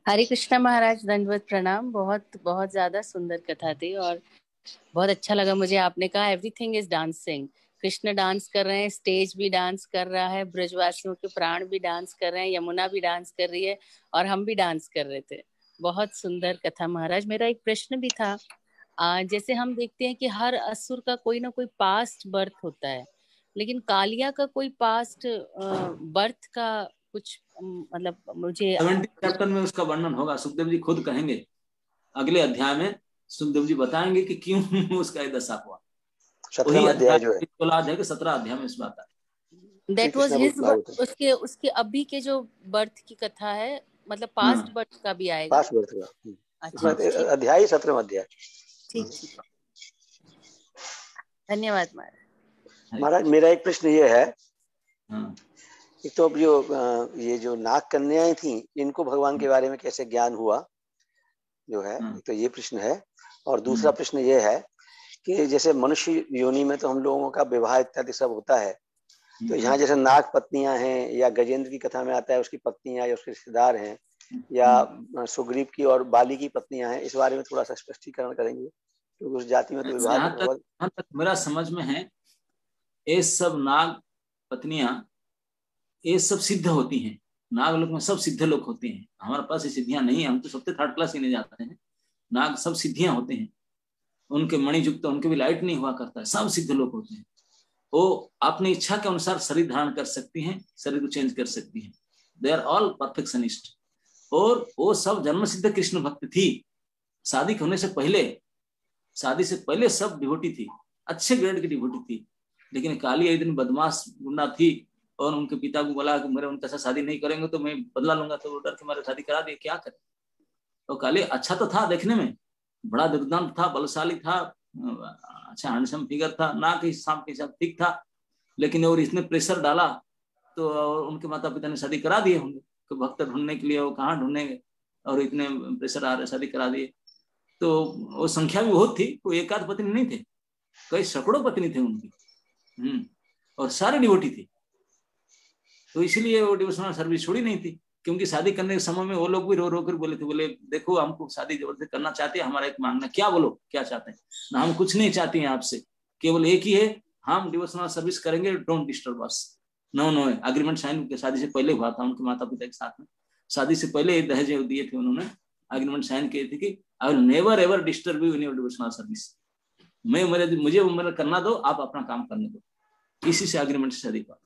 S3: हरे कृष्णा महाराज, दंडवत प्रणाम। बहुत बहुत ज्यादा सुंदर कथा थी और बहुत अच्छा लगा मुझे। आपने कहा everything is dancing, Krishna dance कर रहे हैं, स्टेज भी डांस कर रहा है, ब्रजवासियों के प्राण भी डांस कर रहे हैं, यमुना भी डांस कर रही है और हम भी डांस कर रहे थे। बहुत सुंदर कथा महाराज। मेरा एक प्रश्न भी था, जैसे हम देखते हैं कि हर असुर का कोई ना कोई पास्ट बर्थ होता है, लेकिन कालिया का कोई पास्ट बर्थ का कुछ मतलब मुझे
S1: 70 चैप्टर में उसका वर्णन होगा, सुखदेव जी खुद कहेंगे अगले अध्याय में। सुखदेव जी बताएंगे कि क्यों उसका ये दशा हुआ।
S2: 17वां अध्याय जो है,
S1: 17 अध्याय में इस बात है।
S3: That was his, उसके अभी के जो बर्थ की कथा है, मतलब पास्ट बर्थ का भी आएगा।
S2: पास्ट बर्थ का,
S3: अच्छा,
S2: अध्याय 17वां अध्याय।
S3: ठीक ठीक, धन्यवाद महाराज।
S2: महाराज मेरा एक प्रश्न ये है, एक तो अब ये जो नाग कन्याएं थी, इनको भगवान के बारे में कैसे ज्ञान हुआ जो है, तो ये प्रश्न है। और दूसरा प्रश्न ये है कि जैसे मनुष्य योनि में तो हम लोगों का विवाह इत्यादि सब होता है, तो यहाँ जैसे नाग पत्नियां हैं, या गजेंद्र की कथा में आता है उसकी पत्नियां या उसके रिश्तेदार हैं, या सुग्रीव की और बाली की पत्नियां हैं, इस बारे में थोड़ा सा स्पष्टीकरण करेंगे, क्योंकि उस जाति में तो विवाह
S1: जहां तक मेरा समझ में है, ये सब नाग पत्नियां ये सब सिद्ध होती हैं। नाग लोक में सब सिद्ध लोग होते हैं। हमारे पास ये सिद्धियां नहीं है, हम तो सबसे थर्ड क्लास ही नहीं जाते हैं। नाग सब सिद्धियां होते हैं, उनके मणियुक्त, उनके भी लाइट नहीं हुआ करता है, सब सिद्ध लोग होते हैं। वो अपनी इच्छा के अनुसार शरीर धारण कर सकती हैं, शरीर को चेंज कर सकती हैं। They are all perfectionist. और वो सब जन्म सिद्ध कृष्ण भक्त थी। शादी होने से पहले, शादी से पहले सब डिवोटी थी, अच्छे ग्रेड की डिवोटी थी। लेकिन काली एक दिन बदमाश गुंडा थी और उनके पिता को बोला कि मेरे उनके साथ शादी नहीं करेंगे तो मैं बदला लूंगा, तो वो डर के मारे शादी करा दिए। क्या करे। तो काली अच्छा तो था देखने में, बड़ा दुर्दांत था, बलशाली था, अच्छा हैंडसम फिगर था, ना कि हिसाब के हिसाब ठीक था, लेकिन और इसने प्रेशर डाला तो उनके माता पिता ने शादी करा दिए होंगे, तो भक्त ढूंढने के लिए वो कहाँ ढूंढेंगे, और इतने प्रेशर आ रहे, शादी करा दिए। तो वो संख्या भी बहुत थी, कोई एक आध पत्नी नहीं थे, कई सैकड़ों पत्नी थे उनकी, और सारे डिवोटी थे। तो इसलिए वो डिवोशनल सर्विस छोड़ी नहीं थी, क्योंकि शादी करने के समय में वो लोग भी रो रो कर बोले थे, बोले देखो हमको शादी जबरदस्ती करना चाहते हैं, हमारा एक मांगना, क्या बोलो क्या चाहते हैं ना, हम कुछ नहीं चाहते हैं आपसे, केवल एक ही है, हम डिवोशनल सर्विस करेंगे, don't disturb us. No no agreement sign शादी से पहले हुआ था उनके माता पिता के साथ में, शादी से पहले दहेज दिए थे उन्होंने, एग्रीमेंट साइन किए थे कि I will never ever disturb you in your devotional service, मुझे करना दो, आप अपना काम करने दो, इसी से एग्रीमेंट से शादी हुआ।